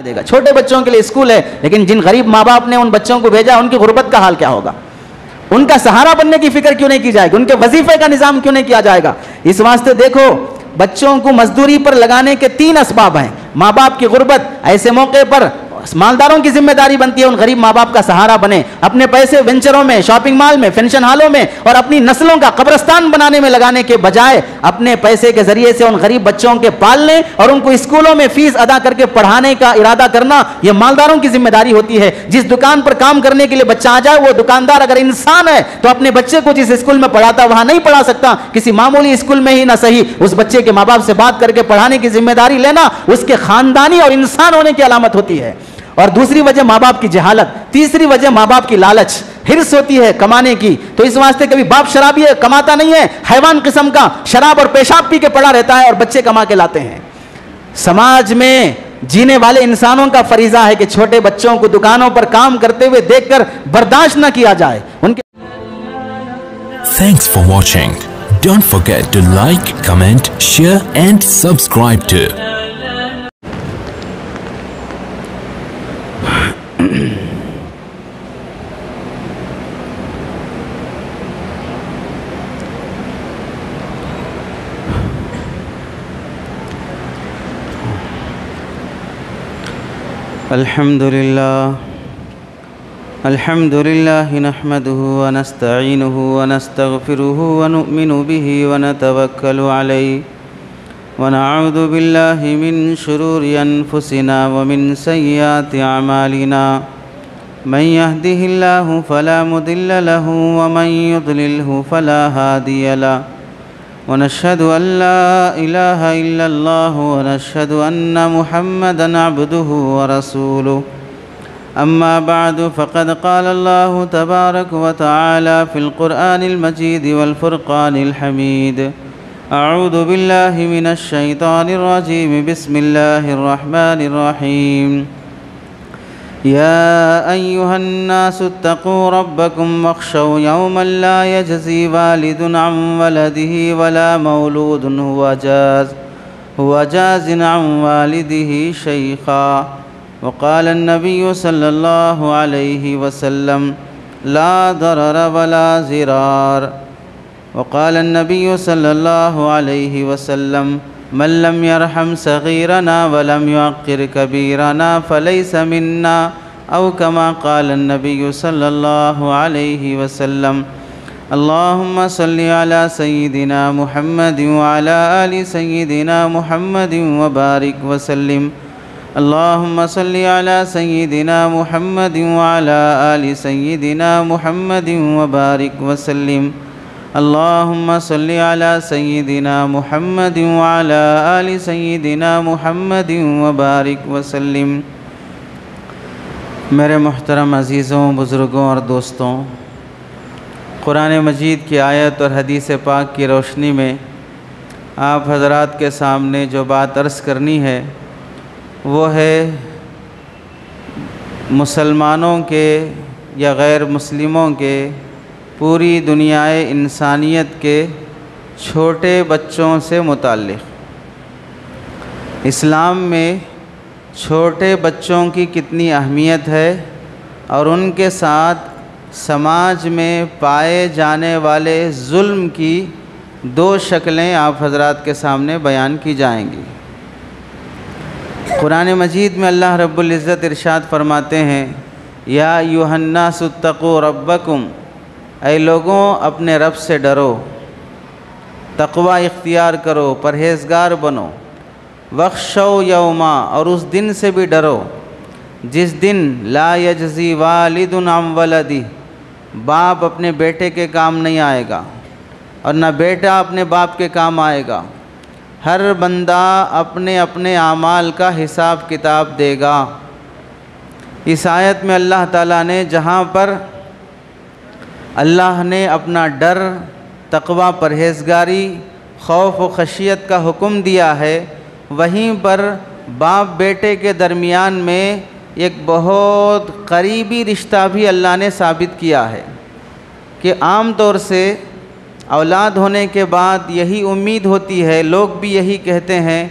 देगा। छोटे बच्चों के लिए स्कूल है, लेकिन जिन गरीब माँ बाप ने उन बच्चों को भेजा उनकी गुर्बत का हाल क्या होगा? उनका सहारा बनने की फिक्र क्यों नहीं की जाएगी? उनके वजीफे का निजाम क्यों नहीं किया जाएगा? इस वास्ते देखो, बच्चों को मजदूरी पर लगाने के 3 असबाब हैं। माँ बाप की गुर्बत, ऐसे मौके पर मालदारों की जिम्मेदारी बनती है उन गरीब माँ बाप का सहारा बने, अपने पैसे वेंचरों में, शॉपिंग मॉल में, फंक्शन हॉलों में और अपनी नस्लों का कब्रिस्तान बनाने में लगाने के बजाय अपने पैसे के जरिए से उन गरीब बच्चों के पालने और उनको स्कूलों में फीस अदा करके पढ़ाने का इरादा करना, यह मालदारों की जिम्मेदारी होती है। जिस दुकान पर काम करने के लिए बच्चा आ जाए, वो दुकानदार अगर इंसान है तो अपने बच्चे को जिस स्कूल में पढ़ाता वहां नहीं पढ़ा सकता, किसी मामूली स्कूल में ही ना सही उस बच्चे के माँ बाप से बात करके पढ़ाने की जिम्मेदारी लेना उसके खानदानी और इंसान होने की अलामत होती है। और दूसरी वजह माँ बाप की जहालत, तीसरी वजह माँ बाप की लालच, हिर्स होती है कमाने की। तो इस वास्ते कभी बाप शराबी है, कमाता नहीं है, हैवान किस्म का शराब और पेशाब पी के पड़ा रहता है और बच्चे कमा के लाते हैं। समाज में जीने वाले इंसानों का फरीजा है कि छोटे बच्चों को दुकानों पर काम करते हुए देखकर बर्दाश्त न किया जाए। उनके Thanks for watching. Don't forget to like, comment, share and subscribe to अल्हम्दुलिल्लाह नहमदुहु व नस्तईनुहु व नस्तगफिरुहु व नुमिनु बिही व नतवक्कलु अलैहि व नऊज़ु बिल्लाहि मिन शुरूरि अनफुसिना व मिन सय्यिआति अमालिना मन यहदिहिल्लाहु फला मुदिल्ल लहु व मन युद्लिलहु फला हादिय लहु व नशहदु अल्ला इलाहा इल्लल्लाह व नशहदु अन्ना मुहम्मदन अब्दुहु व रसूलुहु अम्मा बादु फ़क़द क़ाल अल्लाहु तबारक व तआला फ़िल क़ुरआनिल मजीद वल फ़ुरक़ानिल हमीद। अऊज़ु बिल्लाहि मिनश शैतानिर रजीम। बिस्मिल्लाहिर रहमानिर रहीम। या अय्युहन नासु इत्तक़ू रब्बकुम वख़शौ यौमन ला यजज़ी वालिदुन अन वलदिही वला मौलूदुन हुवा जाज़िन अन वालिदिही शैख़ा। वक़ाल अन्नबिय्यु सल्लल्लाहु अलैहि वसल्लम ला दरर वला ज़िरार। वक़ाल अन्नबिय्यु सल्लल्लाहु अलैहि वसल्लम मन लम यरहम सग़ीरना वलम युक़्क़िर कबीरना फ़लैसा मिन्ना औ कमा क़ाल अन्नबिय्यु सल्लल्लाहु अलैहि वसल्लम। अल्लाहुम्मा सल्लि अला सय्यिदिना मुहम्मदिन व अला आलि सय्यिदिना मुहम्मदिन व बारिक व सल्लिम। अल्लाहुम्मा सल्लि अला सय्यिदिना मुहम्मदिन व अला आलि सय्यिदिना मुहम्मदिन व बारिक व सल्लिम। अल्लाहुम्मा सल्लि अला सय्यिदिना मुहम्मदिन व अला आलि सय्यिदिना मुहम्मदिन व बारिक व सल्लिम। मेरे मोहतरम अज़ीज़ों, बुज़ुर्गों और दोस्तों, कुरान मजीद की आयत और हदीस पाक की रोशनी में आप हज़रात के सामने जो बात अर्ज़ करनी है वो है मुसलमानों के या गैर मुस्लिमों के, पूरी दुनियाए इंसानियत के छोटे बच्चों से मुताल्लिक़। इस्लाम में छोटे बच्चों की कितनी अहमियत है और उनके साथ समाज में पाए जाने वाले जुल्म की 2 शक्लें आप हज़रात के सामने बयान की जाएंगी। कुरान मजीद में अल्लाह रब्बुल इज़्ज़त इरशाद फरमाते हैं, या अय्युहन्नासु इत्तक़ू रब्बकुम, ऐ लोगों अपने रब से डरो, तक़वा इख्तियार करो, परहेज़गार बनो। वख़शौ यौमा, और उस दिन से भी डरो जिस दिन ला यजज़ी वालिदुन अन वलदी, बाप अपने बेटे के काम नहीं आएगा और न बेटा अपने बाप के काम आएगा। हर बंदा अपने अपने आमाल का हिसाब किताब देगा। इस आयत में अल्लाह ताला ने जहाँ पर अल्लाह ने अपना डर, तक़वा, परहेज़गारी, खौफ व खशियत का हुक्म दिया है, वहीं पर बाप बेटे के दरमियान में एक बहुत करीबी रिश्ता भी अल्लाह ने साबित किया है कि आम तौर से औलाद होने के बाद यही उम्मीद होती है, लोग भी यही कहते हैं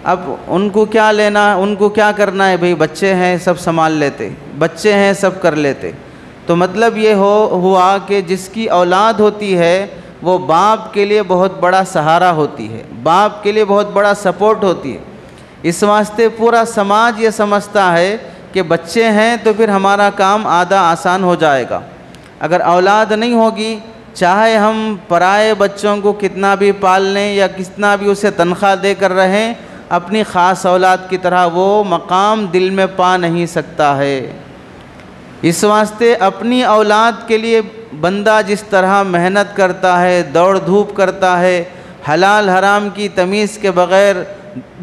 अब उनको क्या लेना, उनको क्या करना है, भाई बच्चे हैं सब संभाल लेते, बच्चे हैं सब कर लेते। तो मतलब ये हुआ कि जिसकी औलाद होती है वो बाप के लिए बहुत बड़ा सहारा होती है, बाप के लिए बहुत बड़ा सपोर्ट होती है। इस वास्ते पूरा समाज ये समझता है कि बच्चे हैं तो फिर हमारा काम आधा आसान हो जाएगा। अगर औलाद नहीं होगी, चाहे हम पराए बच्चों को कितना भी पाल लें या कितना भी उसे तनख्वाह दे कर रहें, अपनी ख़ास औलाद की तरह वो मकाम दिल में पा नहीं सकता है। इस वास्ते अपनी औलाद के लिए बंदा जिस तरह मेहनत करता है, दौड़ धूप करता है, हलाल हराम की तमीज़ के बग़ैर,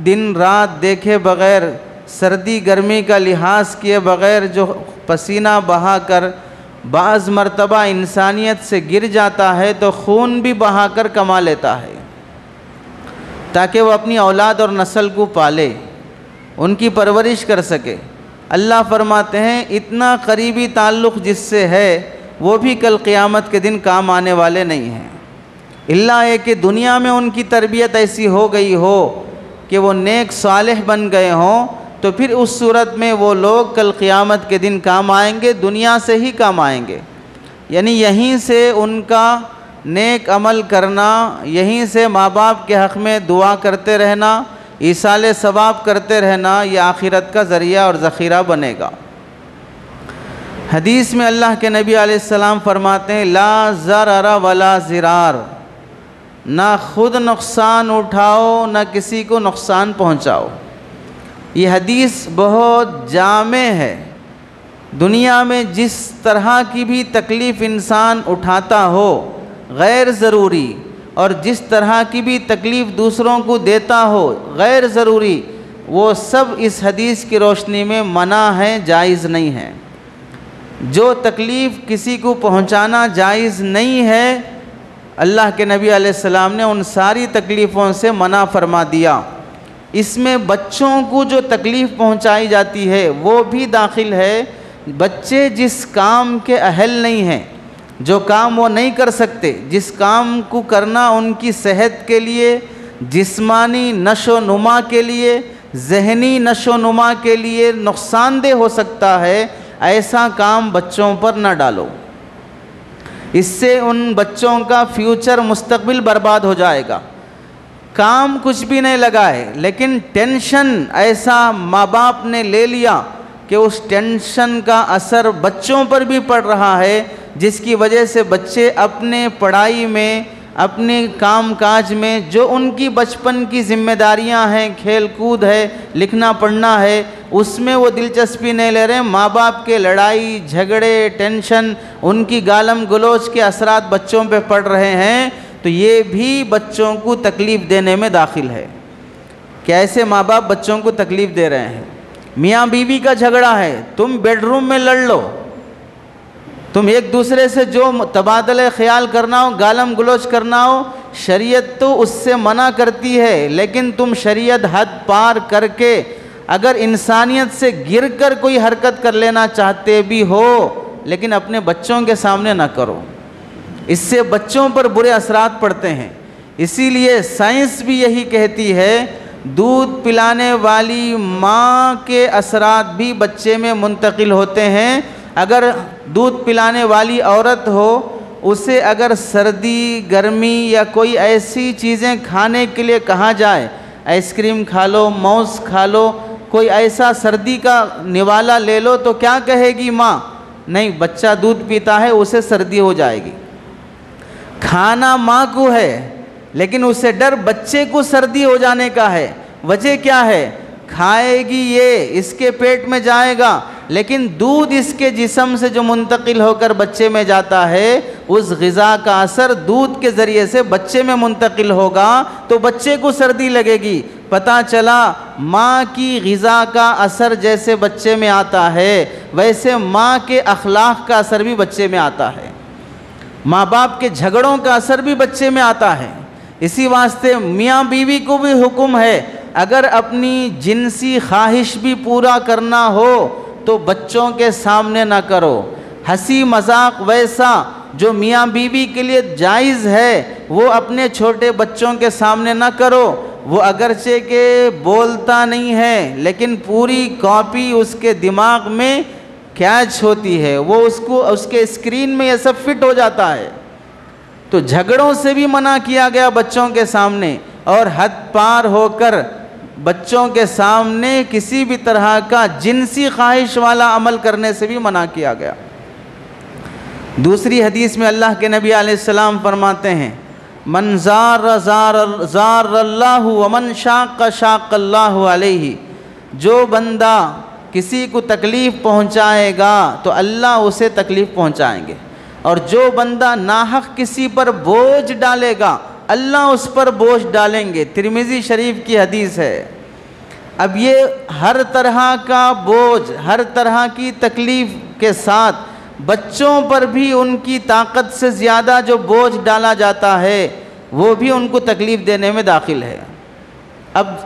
दिन रात देखे बग़ैर, सर्दी गर्मी का लिहाज किए बग़ैर जो पसीना बहा कर बाज़ मर्तबा इंसानियत से गिर जाता है तो खून भी बहा कर कमा लेता है ताकि वो अपनी औलाद और नस्ल को पाले, उनकी परवरिश कर सके। अल्लाह फरमाते हैं इतना करीबी ताल्लुक़ जिससे है वो भी कल क़यामत के दिन काम आने वाले नहीं हैं, इल्ला है कि दुनिया में उनकी तरबियत ऐसी हो गई हो कि वो नेक सालेह बन गए हों, तो फिर उस सूरत में वो लोग कल क़यामत के दिन काम आएंगे, दुनिया से ही काम आएंगे। यानी यहीं से उनका नेक अमल करना, यहीं से माँ बाप के हक़ में दुआ करते रहना, ईसाले सवाब करते रहना, ये आखिरत का ज़रिया और ज़ख़ीरा बनेगा। हदीस में अल्लाह के नबी अलैहिस्सलाम फरमाते हैं ला ज़रर वला ज़िरार, ना खुद नुकसान उठाओ ना किसी को नुकसान पहुँचाओ। ये हदीस बहुत जामे है। दुनिया में जिस तरह की भी तकलीफ़ इंसान उठाता हो गैर ज़रूरी, और जिस तरह की भी तकलीफ़ दूसरों को देता हो गैर ज़रूरी, वो सब इस हदीस की रोशनी में मना है, जायज़ नहीं है। जो तकलीफ़ किसी को पहुंचाना जायज़ नहीं है, अल्लाह के नबी अलैहिस्सलाम ने उन सारी तकलीफ़ों से मना फरमा दिया। इसमें बच्चों को जो तकलीफ़ पहुंचाई जाती है वो भी दाखिल है। बच्चे जिस काम के अहल नहीं हैं, जो काम वो नहीं कर सकते, जिस काम को करना उनकी सेहत के लिए, जिस्मानी नशो नुमा के लिए, ज़हनी नशो नुमा के लिए नुकसानदेह हो सकता है, ऐसा काम बच्चों पर न डालो। इससे उन बच्चों का फ्यूचर मुस्तकबिल बर्बाद हो जाएगा। काम कुछ भी नहीं लगा है, लेकिन टेंशन ऐसा माँ बाप ने ले लिया कि उस टेंशन का असर बच्चों पर भी पड़ रहा है, जिसकी वजह से बच्चे अपने पढ़ाई में, अपने काम काज में जो उनकी बचपन की जिम्मेदारियां हैं, खेल कूद है, लिखना पढ़ना है, उसमें वो दिलचस्पी नहीं ले रहे। माँ बाप के लड़ाई झगड़े, टेंशन, उनकी गालम गलोच के असरात बच्चों पे पड़ रहे हैं, तो ये भी बच्चों को तकलीफ़ देने में दाखिल है। कैसे माँ बाप बच्चों को तकलीफ़ दे रहे हैं। मियाँ बीवी का झगड़ा है, तुम बेडरूम में लड़ लो, तुम एक दूसरे से जो तबादले ख्याल करना हो, गालम गलोच करना हो, शरीयत तो उससे मना करती है, लेकिन तुम शरीयत हद पार करके अगर इंसानियत से गिर कर कोई हरकत कर लेना चाहते भी हो, लेकिन अपने बच्चों के सामने ना करो, इससे बच्चों पर बुरे असरात पड़ते हैं। इसीलिए साइंस भी यही कहती है, दूध पिलाने वाली माँ के असरात भी बच्चे में मुंतकिल होते हैं। अगर दूध पिलाने वाली औरत हो, उसे अगर सर्दी गर्मी या कोई ऐसी चीज़ें खाने के लिए कहा जाए, आइसक्रीम खा लो, मांस खा लो, कोई ऐसा सर्दी का निवाला ले लो, तो क्या कहेगी माँ? नहीं, बच्चा दूध पीता है, उसे सर्दी हो जाएगी। खाना माँ को है, लेकिन उसे डर बच्चे को सर्दी हो जाने का है। वजह क्या है? खाएगी ये, इसके पेट में जाएगा, लेकिन दूध इसके जिस्म से जो मुंतकिल होकर बच्चे में जाता है, उस ग़िज़ा का असर दूध के ज़रिए से बच्चे में मुंतकिल होगा, तो बच्चे को सर्दी लगेगी। पता चला माँ की ग़िज़ा का असर जैसे बच्चे में आता है, वैसे माँ के अखलाक़ का असर भी बच्चे में आता है, माँ बाप के झगड़ों का असर भी बच्चे में आता है। इसी वास्ते मियाँ बीवी को भी हुक्म है, अगर अपनी जिनसी ख्वाहिश भी पूरा करना हो तो बच्चों के सामने ना करो। हंसी मजाक वैसा जो मियाँ बीवी के लिए जायज़ है, वो अपने छोटे बच्चों के सामने ना करो। वो अगरचे के बोलता नहीं है, लेकिन पूरी कॉपी उसके दिमाग में कैच होती है, वो उसको उसके स्क्रीन में ये सब फिट हो जाता है। तो झगड़ों से भी मना किया गया बच्चों के सामने, और हद पार होकर बच्चों के सामने किसी भी तरह का जिनसी ख्वाहिश वाला अमल करने से भी मना किया गया। दूसरी हदीस में अल्लाह के नबी अलैहिस्सलाम फरमाते हैं, मन ज़ार अल्लाहु व मन शाक़ शाक़ अल्लाहु अलैहि, जो बंदा किसी को तकलीफ़ पहुंचाएगा तो अल्लाह उसे तकलीफ़ पहुंचाएंगे, और जो बंदा नाहक किसी पर बोझ डालेगा अल्लाह उस पर बोझ डालेंगे। तिरमिज़ी शरीफ की हदीस है। अब ये हर तरह का बोझ, हर तरह की तकलीफ़ के साथ बच्चों पर भी उनकी ताकत से ज़्यादा जो बोझ डाला जाता है वो भी उनको तकलीफ़ देने में दाखिल है। अब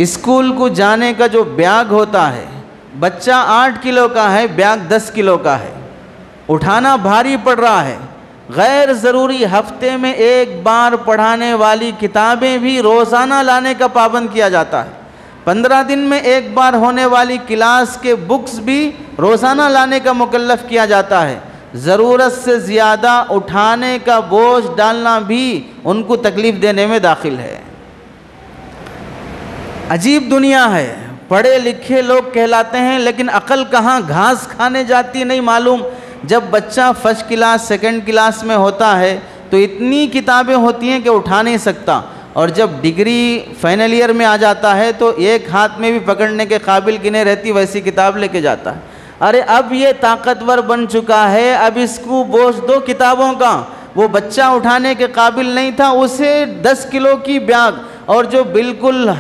स्कूल को जाने का जो बैग होता है, बच्चा 8 किलो का है, बैग 10 किलो का है, उठाना भारी पड़ रहा है। गैर ज़रूरी हफ्ते में एक बार पढ़ाने वाली किताबें भी रोज़ाना लाने का पाबंद किया जाता है। 15 दिन में एक बार होने वाली क्लास के बुक्स भी रोज़ाना लाने का मुकल्लफ़ किया जाता है। ज़रूरत से ज़्यादा उठाने का बोझ डालना भी उनको तकलीफ़ देने में दाखिल है। अजीब दुनिया है, पढ़े लिखे लोग कहलाते हैं लेकिन अक़ल कहाँ घास खाने जाती नहीं मालूम। जब बच्चा फर्स्ट क्लास सेकंड क्लास में होता है तो इतनी किताबें होती हैं कि उठा नहीं सकता, और जब डिग्री फाइनल ईयर में आ जाता है तो एक हाथ में भी पकड़ने के काबिल की नहीं रहती, वैसी किताब लेके जाता है। अरे अब ये ताकतवर बन चुका है, अब इसको बोझ दो किताबों का। वो बच्चा उठाने के काबिल नहीं था, उसे 10 किलो की बैग, और जो बिल्कुल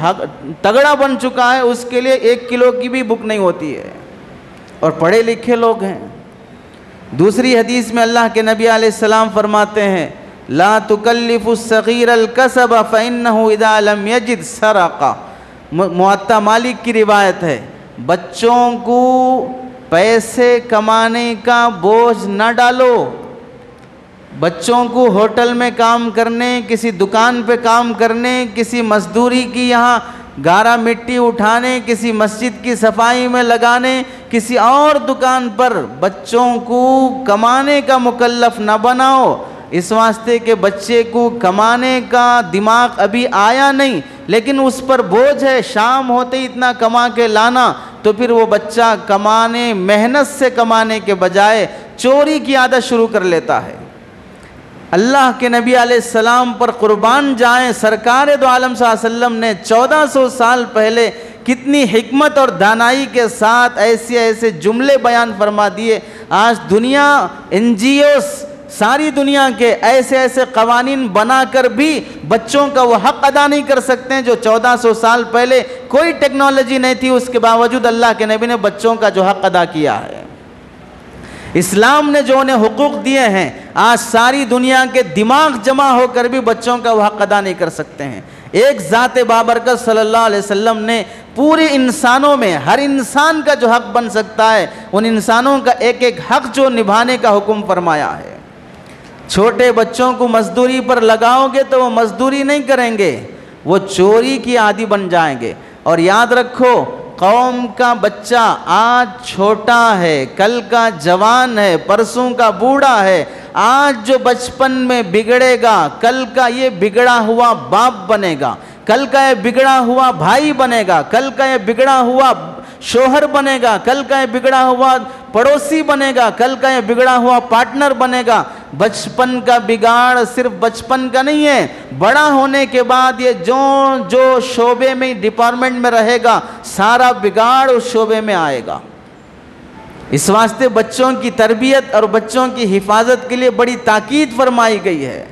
तगड़ा बन चुका है उसके लिए 1 किलो की भी बुक नहीं होती है, और पढ़े लिखे लोग हैं। दूसरी हदीस में अल्लाह के नबी अलैहिस्सलाम फरमाते हैं, ला तुकल्लिफु सगीर अल कसब फ़इन्नहु इज़ा लम यजिद सरक़ा। मुअत्ता मालिक की रिवायत है, बच्चों को पैसे कमाने का बोझ न डालो। बच्चों को होटल में काम करने, किसी दुकान पे काम करने, किसी मजदूरी की यहाँ गारा मिट्टी उठाने, किसी मस्जिद की सफाई में लगाने, किसी और दुकान पर बच्चों को कमाने का मुकल्लफ न बनाओ। इस वास्ते के बच्चे को कमाने का दिमाग अभी आया नहीं, लेकिन उस पर बोझ है, शाम होते ही इतना कमा के लाना, तो फिर वो बच्चा कमाने, मेहनत से कमाने के बजाय चोरी की आदत शुरू कर लेता है। अल्लाह के नबी अलैहिस्सलाम पर कुर्बान जाएं, सरकार दो आलम सल्लल्लाहु अलैहि वसल्लम ने 1400 साल पहले कितनी हिकमत और दानाई के साथ ऐसे ऐसे जुमले बयान फरमा दिए। आज दुनिया, NGOs, सारी दुनिया के ऐसे ऐसे कवानीन बनाकर भी बच्चों का वो हक़ अदा नहीं कर सकते हैं जो 1400 साल पहले कोई टेक्नोलॉजी नहीं थी, उसके बावजूद अल्लाह के नबी ने बच्चों का जो हक़ अदा किया है। इस्लाम ने जो उन्हें हुकूक दिए हैं, आज सारी दुनिया के दिमाग जमा होकर भी बच्चों का वो हक़ अदा नहीं कर सकते हैं। एक ज़ात बाबरकत सल्लल्लाहु अलैहि वसल्लम ने पूरे इंसानों में हर इंसान का जो हक़ बन सकता है, उन इंसानों का एक एक हक़ जो निभाने का हुक्म फरमाया है। छोटे बच्चों को मजदूरी पर लगाओगे तो वो मजदूरी नहीं करेंगे, वो चोरी की आदी बन जाएंगे। और याद रखो, कौम का बच्चा आज छोटा है, कल का जवान है, परसों का बूढ़ा है। आज जो बचपन में बिगड़ेगा, कल का ये बिगड़ा हुआ बाप बनेगा, कल का ये बिगड़ा हुआ भाई बनेगा, कल का ये बिगड़ा हुआ शोहर बनेगा, कल का ये बिगड़ा हुआ पड़ोसी बनेगा, कल का ये बिगड़ा हुआ पार्टनर बनेगा। बचपन का बिगाड़ सिर्फ बचपन का नहीं है, बड़ा होने के बाद ये जो शोबे में, डिपार्टमेंट में रहेगा, सारा बिगाड़ उस शोबे में आएगा। इस वास्ते बच्चों की तरबियत और बच्चों की हिफाजत के लिए बड़ी ताकीद फरमाई गई है।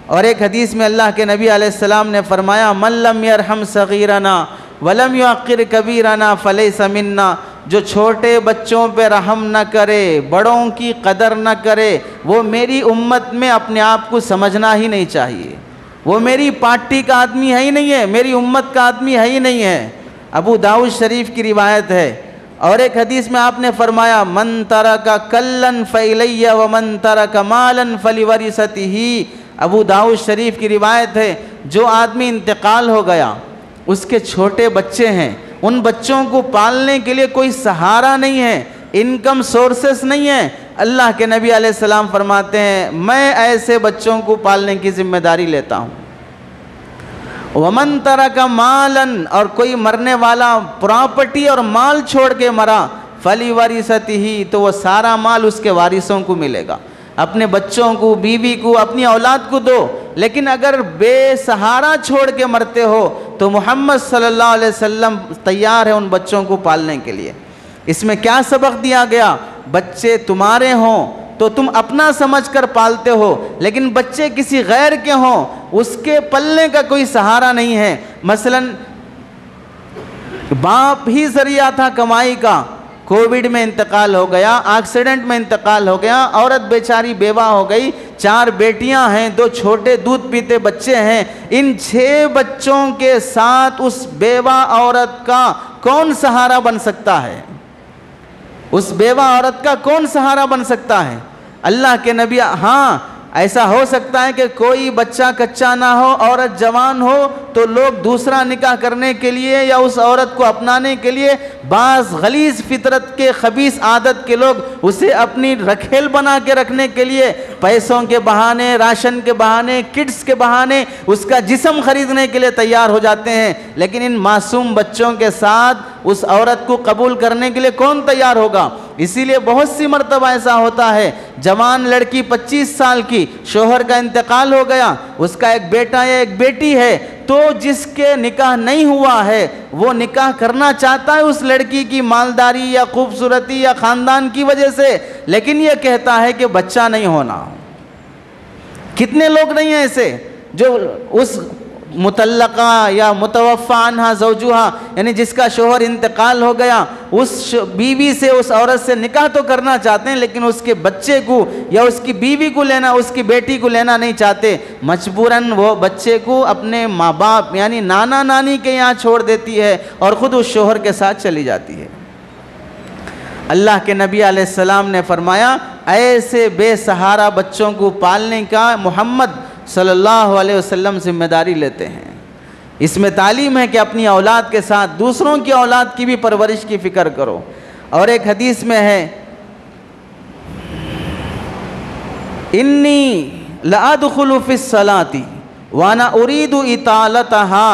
और एक हदीस में अल्लाह के नबी अलैहिस्सलाम ने फरमाया, मन लम यरहम सगीरना वलम युअक्किर कबीरना फलैसा मिन्ना। जो छोटे बच्चों पे रहम न करे, बड़ों की कदर न करे, वो मेरी उम्मत में अपने आप को समझना ही नहीं चाहिए। वो मेरी पार्टी का आदमी है ही नहीं है, मेरी उम्मत का आदमी है ही नहीं है। अबू दाऊद शरीफ की रिवायत है। और एक हदीस में आपने फरमाया, मन तरका कल्लन फइलैया व मन तरका मालन फलिवरिसतिही। अबू दाऊद शरीफ की रिवायत है, जो आदमी इंतकाल हो गया, उसके छोटे बच्चे हैं, उन बच्चों को पालने के लिए कोई सहारा नहीं है, इनकम सोर्सेस नहीं है। अल्लाह के नबी अलैहिस्सलाम फरमाते हैं, मैं ऐसे बच्चों को पालने की जिम्मेदारी लेता हूँ। वमन तरका मालन, और कोई मरने वाला प्रॉपर्टी और माल छोड़ के मरा, फली वरिसतिही, तो वो सारा माल उसके वारिसों को मिलेगा। अपने बच्चों को, बीवी को, अपनी औलाद को दो, लेकिन अगर बेसहारा छोड़ के मरते हो तो मोहम्मद सल्लल्लाहु अलैहि वसल्लम तैयार है उन बच्चों को पालने के लिए। इसमें क्या सबक दिया गया? बच्चे तुम्हारे हों तो तुम अपना समझकर पालते हो, लेकिन बच्चे किसी गैर के हों, उसके पलने का कोई सहारा नहीं है। मसलन बाप ही जरिया था कमाई का, कोविड में इंतकाल हो गया, एक्सीडेंट में इंतकाल हो गया, औरत बेचारी बेवा हो गई, 4 बेटियां हैं, 2 छोटे दूध पीते बच्चे हैं। इन 6 बच्चों के साथ उस बेवा औरत का कौन सहारा बन सकता है? उस बेवा औरत का कौन सहारा बन सकता है? अल्लाह के नबी, हाँ ऐसा हो सकता है कि कोई बच्चा कच्चा ना हो, औरत जवान हो, तो लोग दूसरा निकाह करने के लिए या उस औरत को अपनाने के लिए बाज़ गलीज़ फितरत के खबीस आदत के लोग उसे अपनी रखेल बना के रखने के लिए पैसों के बहाने, राशन के बहाने, किड्स के बहाने उसका जिस्म खरीदने के लिए तैयार हो जाते हैं। लेकिन इन मासूम बच्चों के साथ उस औरत को कबूल करने के लिए कौन तैयार होगा? इसीलिए बहुत सी मरतबा ऐसा होता है, जवान लड़की 25 साल की, शोहर का इंतकाल हो गया, उसका एक बेटा या एक बेटी है, तो जिसके निकाह नहीं हुआ है वो निकाह करना चाहता है उस लड़की की मालदारी या खूबसूरती या ख़ानदान की वजह से, लेकिन ये कहता है कि बच्चा नहीं होना। कितने लोग नहीं हैं ऐसे जो उस मुतल्लका या मुतवफ़ा अन्हा ज़ौजुहा, यानी जिसका शोहर इंतकाल हो गया, उस बीवी से, उस औरत से निकाह तो करना चाहते हैं, लेकिन उसके बच्चे को या उसकी बीवी को लेना, उसकी बेटी को लेना नहीं चाहते। मजबूरन वो बच्चे को अपने माँ बाप यानी नाना नानी के यहाँ छोड़ देती है और ख़ुद उस शोहर के साथ चली जाती है। अल्लाह के नबी अलैहिस्सलाम ने फरमाया, ऐसे बेसहारा बच्चों को पालने का मोहम्मद सल्लल्लाहु अलैहि वसल्लम जिम्मेदारी लेते हैं। इसमें तालीम है कि अपनी औलाद के साथ दूसरों की औलाद की भी परवरिश की फ़िक्र करो। और एक हदीस में है, इन्नी लाअदखुलु फिस्सलाती वाना उरीदु इतालतहा,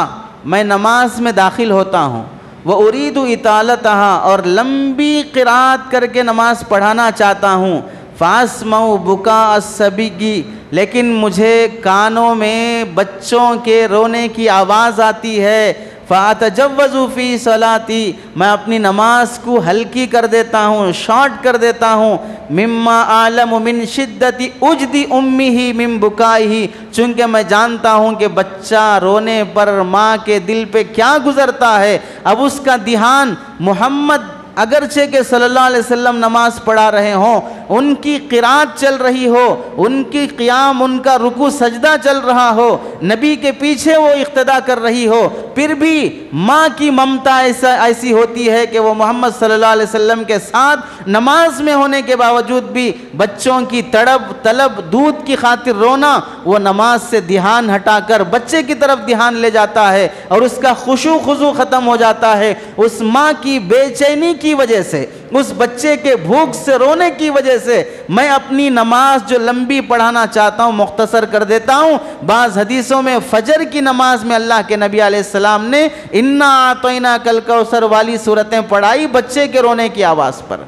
मैं नमाज में दाखिल होता हूँ, व उरीदु इतालतहा, और लंबी क़िराअत करके नमाज पढ़ाना चाहता हूँ, फास्मउ बुका अस्सबी, लेकिन मुझे कानों में बच्चों के रोने की आवाज़ आती है, फ़ातजव्वज़ु फ़ी सलाती, मैं अपनी नमाज को हल्की कर देता हूँ, शॉर्ट कर देता हूँ। मिम्मा आलम मिन शिद्दति उजदी उम्मिही मिन बुकाइही, चूँकि मैं जानता हूँ कि बच्चा रोने पर माँ के दिल पे क्या गुज़रता है। अब उसका ध्यान मोहम्मद अगरचे के सल्लल्लाहु अलैहि वसल्लम नमाज पढ़ा रहे हों, उनकी क़िरात चल रही हो, उनकी क़ियाम, उनका रुकू सजदा चल रहा हो, नबी के पीछे वो इक़्तिदा कर रही हो, फिर भी माँ की ममता ऐसी होती है कि वो मोहम्मद सल्लल्लाहु अलैहि वसल्लम के साथ नमाज में होने के बावजूद भी बच्चों की तड़प तलब, दूध की खातिर रोना, वो नमाज से ध्यान हटाकर बच्चे की तरफ ध्यान ले जाता है और उसका खुशू खुजू ख़त्म हो जाता है। उस माँ की बेचैनी की वजह से, उस बच्चे के भूख से रोने की वजह से मैं अपनी नमाज जो लंबी पढ़ाना चाहता हूँ मुख्तसर कर देता हूँ। बाज़ हदीसों में फजर की नमाज में अल्लाह के नबी अलैहिस्सलाम ने इन्ना आतैना कल कौसर वाली सूरतें पढ़ाई बच्चे के रोने की आवाज़ पर।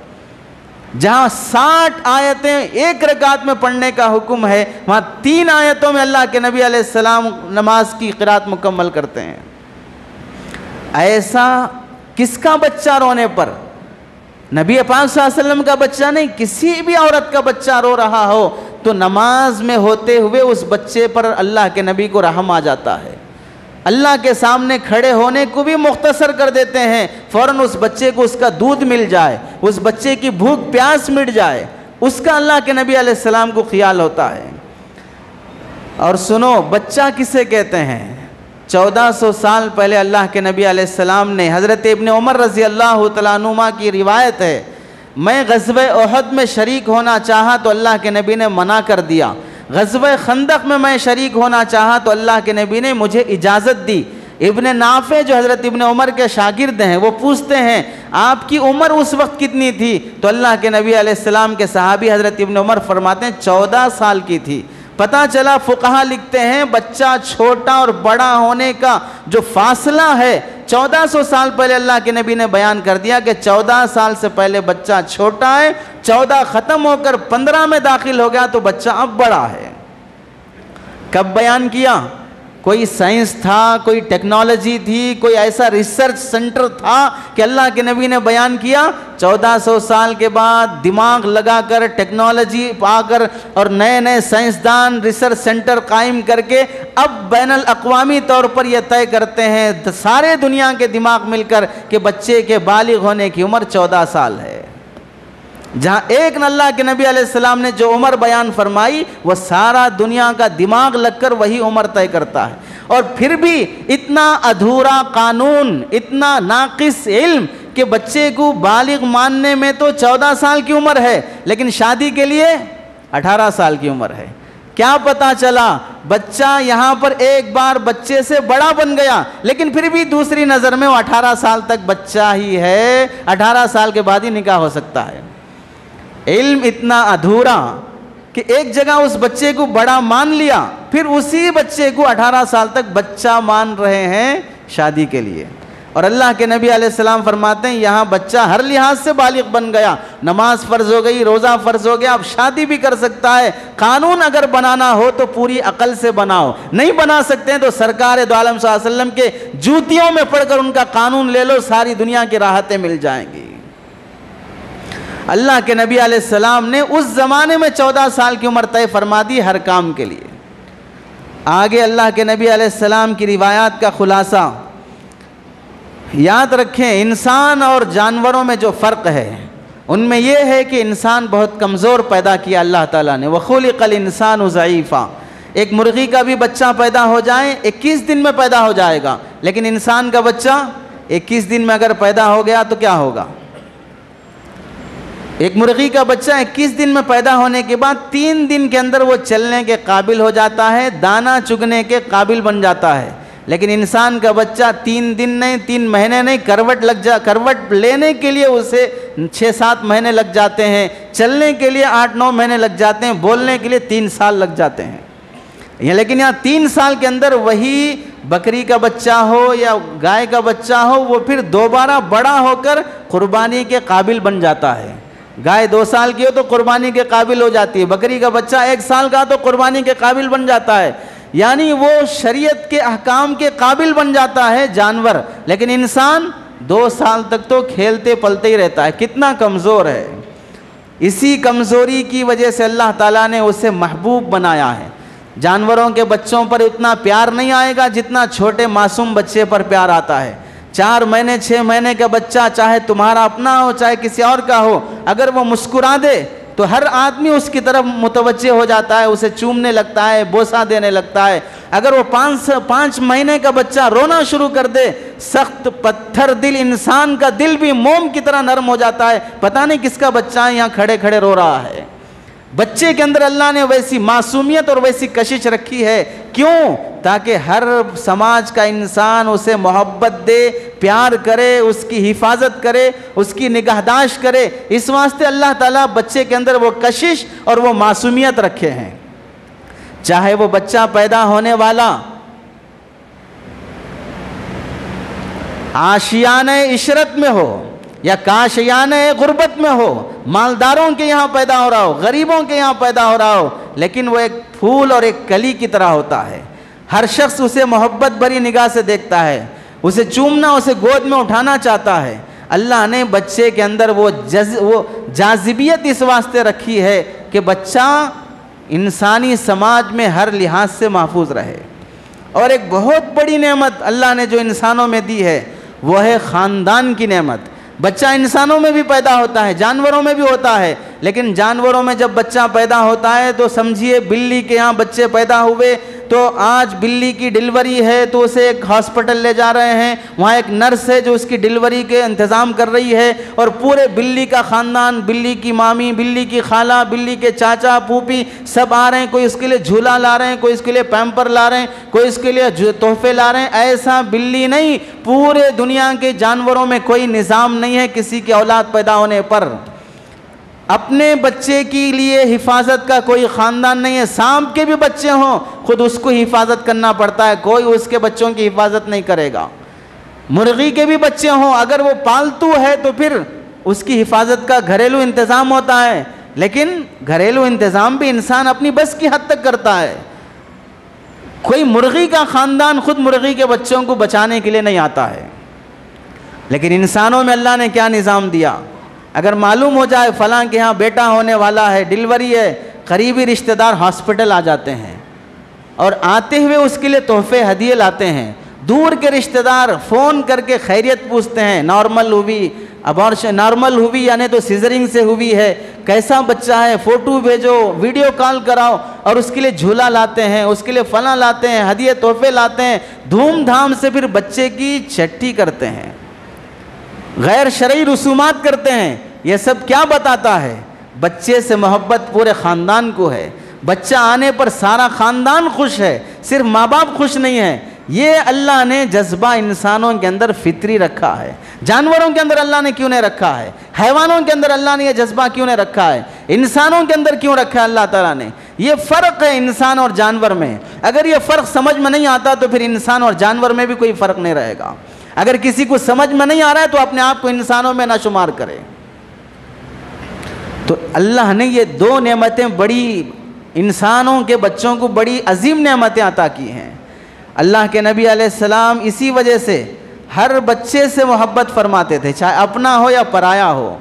जहाँ 60 आयतें एक रकात में पढ़ने का हुक्म है, वहाँ 3 आयतों में अल्लाह के नबी अलैहिस्सलाम नमाज की क़िरात मुकम्मल करते हैं। ऐसा किसका बच्चा रोने पर? नबी पाक सल्लल्लाहु अलैहि वसल्लम का बच्चा नहीं, किसी भी औरत का बच्चा रो रहा हो तो नमाज में होते हुए उस बच्चे पर अल्लाह के नबी को रहम आ जाता है। अल्लाह के सामने खड़े होने को भी मुख्तसर कर देते हैं, फ़ौरन उस बच्चे को उसका दूध मिल जाए, उस बच्चे की भूख प्यास मिट जाए, उसका अल्लाह के नबी अलैहिस्सलाम को ख्याल होता है। और सुनो, बच्चा किसे कहते हैं? 1400 साल पहले अल्लाह के नबी अलैहिस्सलाम ने, हज़रत इब्न उमर रज़ी अल्लाह तआला अन्हुमा की रिवायत है, मैं ग़ज़वे उहद में शरीक होना चाहा तो अल्लाह के नबी ने मना कर दिया। ग़ज़वे खंदक में मैं शरीक होना चाहा तो अल्लाह के नबी ने मुझे इजाज़त दी। इब्ने नाफ़े जो हज़रत इब्ने उमर के शागिर्द हैं, वो पूछते हैं आपकी उम्र उस वक्त कितनी थी? तो अल्लाह के नबी अलैहिस्सलाम के सहाबी हज़रत इब्ने उमर फरमाते हैं 14 साल की थी। पता चला, फुक़हा लिखते हैं, बच्चा छोटा और बड़ा होने का जो फासला है 1400 साल पहले अल्लाह के नबी ने बयान कर दिया कि 14 साल से पहले बच्चा छोटा है, 14 ख़त्म होकर 15 में दाखिल हो गया तो बच्चा अब बड़ा है। कब बयान किया? कोई साइंस था, कोई टेक्नोलॉजी थी, कोई ऐसा रिसर्च सेंटर था कि अल्लाह के नबी ने बयान किया 1400 साल के बाद दिमाग लगाकर, टेक्नोलॉजी पाकर और नए नए साइंसदान रिसर्च सेंटर कायम करके अब बैनुल अक़वामी तौर पर यह तय करते हैं सारे दुनिया के दिमाग मिलकर कि बच्चे के बालिग होने की उम्र 14 साल है। जहाँ एक अल्लाह के नबी अलैहिस्सलाम ने जो उम्र बयान फरमाई वो सारा दुनिया का दिमाग लगकर वही उम्र तय करता है। और फिर भी इतना अधूरा कानून, इतना नाकिस इल्म कि बच्चे को बालिग मानने में तो 14 साल की उम्र है, लेकिन शादी के लिए 18 साल की उम्र है। क्या पता चला बच्चा यहाँ पर एक बार बच्चे से बड़ा बन गया, लेकिन फिर भी दूसरी नज़र में वो 18 साल तक बच्चा ही है। 18 साल के बाद ही निकाह हो सकता है। इल्म इतना अधूरा कि एक जगह उस बच्चे को बड़ा मान लिया, फिर उसी बच्चे को 18 साल तक बच्चा मान रहे हैं शादी के लिए। और अल्लाह के नबी अलैहिस्सलाम फरमाते हैं यहाँ बच्चा हर लिहाज से बालिग बन गया, नमाज फ़र्ज़ हो गई, रोज़ा फ़र्ज़ हो गया, अब शादी भी कर सकता है। कानून अगर बनाना हो तो पूरी अकल से बनाओ, नहीं बना सकते हैं तो सरकार दो आलम सल्लल्लाहु अलैहि वसल्लम के जूतियों में पढ़कर उनका कानून ले लो, सारी दुनिया की राहतें मिल जाएंगी। अल्लाह के नबी अलैहिस्सलाम ने उस ज़माने में 14 साल की उम्र तय फरमा दी हर काम के लिए। आगे अल्लाह के नबी अलैहिस्सलाम की रिवायात का खुलासा याद रखें। इंसान और जानवरों में जो फ़र्क है उनमें यह है कि इंसान बहुत कमज़ोर पैदा किया अल्लाह ताला ने। वख़ुलिक़ल इंसानु ज़ईफ़ा। एक मुर्गी का भी बच्चा पैदा हो जाए 21 दिन में पैदा हो जाएगा, लेकिन इंसान का बच्चा 21 दिन में अगर पैदा हो गया तो क्या होगा? एक मुर्गी का बच्चा 21 दिन में पैदा होने के बाद 3 दिन के अंदर वो चलने के काबिल हो जाता है, दाना चुगने के काबिल बन जाता है। लेकिन इंसान का बच्चा 3 दिन नहीं, 3 महीने नहीं, करवट लेने के लिए उसे 6-7 महीने लग जाते हैं, चलने के लिए 8-9 महीने लग जाते हैं, बोलने के लिए 3 साल लग जाते हैं। लेकिन यहाँ 3 साल के अंदर वही बकरी का बच्चा हो या गाय का बच्चा हो, वो फिर दोबारा बड़ा होकर कुर्बानी के काबिल बन जाता है। गाय 2 साल की हो तो कुर्बानी के काबिल हो जाती है, बकरी का बच्चा 1 साल का तो कुर्बानी के काबिल बन जाता है। यानी वो शरीयत के अहकाम के काबिल बन जाता है जानवर, लेकिन इंसान 2 साल तक तो खेलते पलते ही रहता है। कितना कमज़ोर है। इसी कमज़ोरी की वजह से अल्लाह ताला ने उसे महबूब बनाया है। जानवरों के बच्चों पर उतना प्यार नहीं आएगा जितना छोटे मासूम बच्चे पर प्यार आता है। 4 महीने 6 महीने का बच्चा, चाहे तुम्हारा अपना हो चाहे किसी और का हो, अगर वो मुस्कुरा दे तो हर आदमी उसकी तरफ मुतवज्जे हो जाता है, उसे चूमने लगता है, बोसा देने लगता है। अगर वो 5 महीने का बच्चा रोना शुरू कर दे, सख्त पत्थर दिल इंसान का दिल भी मोम की तरह नरम हो जाता है। पता नहीं किसका बच्चा है यहाँ खड़े खड़े रो रहा है। बच्चे के अंदर अल्लाह ने वैसी मासूमियत और वैसी कशिश रखी है। क्यों? ताकि हर समाज का इंसान उसे मोहब्बत दे, प्यार करे, उसकी हिफाजत करे, उसकी निगाहदाश्त करे। इस वास्ते अल्लाह ताला बच्चे के अंदर वो कशिश और वो मासूमियत रखे हैं। चाहे वो बच्चा पैदा होने वाला आशियाने इशरत में हो या काशियाने गुर्बत में हो, मालदारों के यहाँ पैदा हो रहा हो, गरीबों के यहाँ पैदा हो रहा हो, लेकिन वो एक फूल और एक कली की तरह होता है। हर शख्स उसे मोहब्बत भरी निगाह से देखता है, उसे चूमना, उसे गोद में उठाना चाहता है। अल्लाह ने बच्चे के अंदर वो जाज़िबियत इस वास्ते रखी है कि बच्चा इंसानी समाज में हर लिहाज से महफूज रहे। और एक बहुत बड़ी नेमत अल्लाह ने जो इंसानों में दी है वो है ख़ानदान की नेमत। बच्चा इंसानों में भी पैदा होता है, जानवरों में भी होता है, लेकिन जानवरों में जब बच्चा पैदा होता है तो समझिए बिल्ली के यहाँ बच्चे पैदा हुए तो आज बिल्ली की डिलीवरी है तो उसे एक हॉस्पिटल ले जा रहे हैं, वहाँ एक नर्स है जो उसकी डिलीवरी के इंतज़ाम कर रही है, और पूरे बिल्ली का ख़ानदान, बिल्ली की मामी, बिल्ली की खाला, बिल्ली के चाचा फूफी सब आ रहे हैं। कोई उसके लिए झूला ला रहे हैं, कोई इसके लिए पैम्पर ला रहे हैं, कोई इसके लिए तोहफे ला रहे हैं। ऐसा बिल्ली नहीं, पूरे दुनिया के जानवरों में कोई निज़ाम नहीं है किसी की औलाद पैदा होने पर अपने बच्चे के लिए हिफाजत का कोई ख़ानदान नहीं है। सांप के भी बच्चे हों, खुद उसको हिफाजत करना पड़ता है, कोई उसके बच्चों की हिफाजत नहीं करेगा। मुर्गी के भी बच्चे हों, अगर वो पालतू है तो फिर उसकी हिफाजत का घरेलू इंतज़ाम होता है, लेकिन घरेलू इंतज़ाम भी इंसान अपनी बस की हद तक करता है। कोई मुर्गी का ख़ानदान खुद मुर्गी के बच्चों को बचाने के लिए नहीं आता है। लेकिन इंसानों में अल्लाह ने क्या निज़ाम दिया, अगर मालूम हो जाए फ़लाँ के यहाँ बेटा होने वाला है, डिलीवरी है, करीबी रिश्तेदार हॉस्पिटल आ जाते हैं और आते हुए उसके लिए तोहफे हदिये लाते हैं। दूर के रिश्तेदार फ़ोन करके खैरियत पूछते हैं, नॉर्मल हुई, अबॉर्शन नॉर्मल हुई यानी तो सीजरिंग से हुई है, कैसा बच्चा है, फ़ोटो भेजो, वीडियो कॉल कराओ, और उसके लिए झूला लाते हैं, उसके लिए फला लाते हैं, हदिये तोहफे लाते हैं, धूमधाम से फिर बच्चे की छठी करते हैं, गैर शरई रसूमात करते हैं। यह सब क्या बताता है, बच्चे से मोहब्बत पूरे ख़ानदान को है। बच्चा आने पर सारा ख़ानदान खुश है, सिर्फ माँ बाप खुश नहीं है। ये अल्लाह ने जज्बा इंसानों के अंदर फितरी रखा है। जानवरों के अंदर अल्लाह ने क्यों नहीं रखा है, हैवानों के अंदर अल्लाह ने यह जज्बा क्यों नहीं रखा है, इंसानों के अंदर क्यों रखा है अल्लाह ताला ने। ये फ़र्क है इंसान और जानवर में। अगर ये फ़र्क समझ में नहीं आता तो फिर इंसान और जानवर में भी कोई फ़र्क नहीं रहेगा। अगर किसी को समझ में नहीं आ रहा है तो अपने आप को इंसानों में ना शुमार करे। तो अल्लाह ने ये दो नेमतें बड़ी, इंसानों के बच्चों को बड़ी अजीम नेमतें अता की हैं। अल्लाह के नबी अलैहिस्सलाम इसी वजह से हर बच्चे से मोहब्बत फरमाते थे, चाहे अपना हो या पराया हो।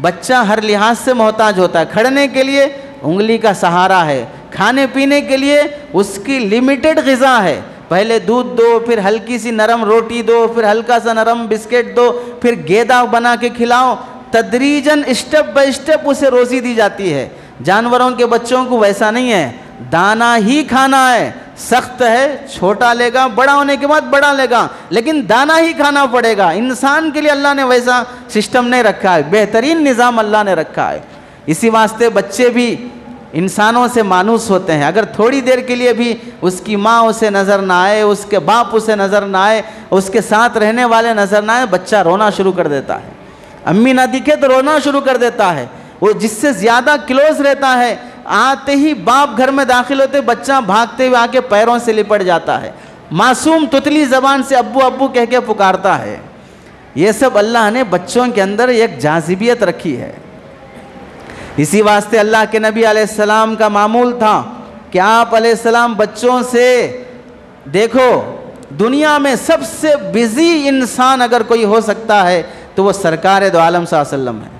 बच्चा हर लिहाज से मोहताज होता है, खड़ने के लिए उंगली का सहारा है, खाने पीने के लिए उसकी लिमिटेड ग़िज़ा है, पहले दूध दो, फिर हल्की सी नरम रोटी दो, फिर हल्का सा नरम बिस्किट दो, फिर गेदा बना के खिलाओ, तदरीजन स्टेप बाय स्टेप उसे रोज़ी दी जाती है। जानवरों के बच्चों को वैसा नहीं है, दाना ही खाना है, सख्त है, छोटा लेगा, बड़ा होने के बाद बड़ा लेगा, लेकिन दाना ही खाना पड़ेगा। इंसान के लिए अल्लाह ने वैसा सिस्टम नहीं रखा है, बेहतरीन निज़ाम अल्लाह ने रखा है। इसी वास्ते बच्चे भी इंसानों से मानूस होते हैं। अगर थोड़ी देर के लिए भी उसकी माँ उसे नज़र ना आए, उसके बाप उसे नज़र ना आए, उसके साथ रहने वाले नज़र ना आए, बच्चा रोना शुरू कर देता है। अम्मी ना दिखे तो रोना शुरू कर देता है। वो जिससे ज़्यादा क्लोज रहता है, आते ही बाप घर में दाखिल होते बच्चा भागते हुए आके पैरों से लिपट जाता है, मासूम तुतली ज़बान से अब्बू अब्बू कह के पुकारता है। ये सब अल्लाह ने बच्चों के अंदर एक जाज़िबियत रखी है। इसी वास्ते अल्लाह के नबी अलैहिस्सलाम का मामूल था कि आप अलैहिस्सलाम बच्चों से, देखो दुनिया में सबसे बिज़ी इंसान अगर कोई हो सकता है तो वो सरकार दो आलम सल्लल्लाहु अलैहि वसल्लम है।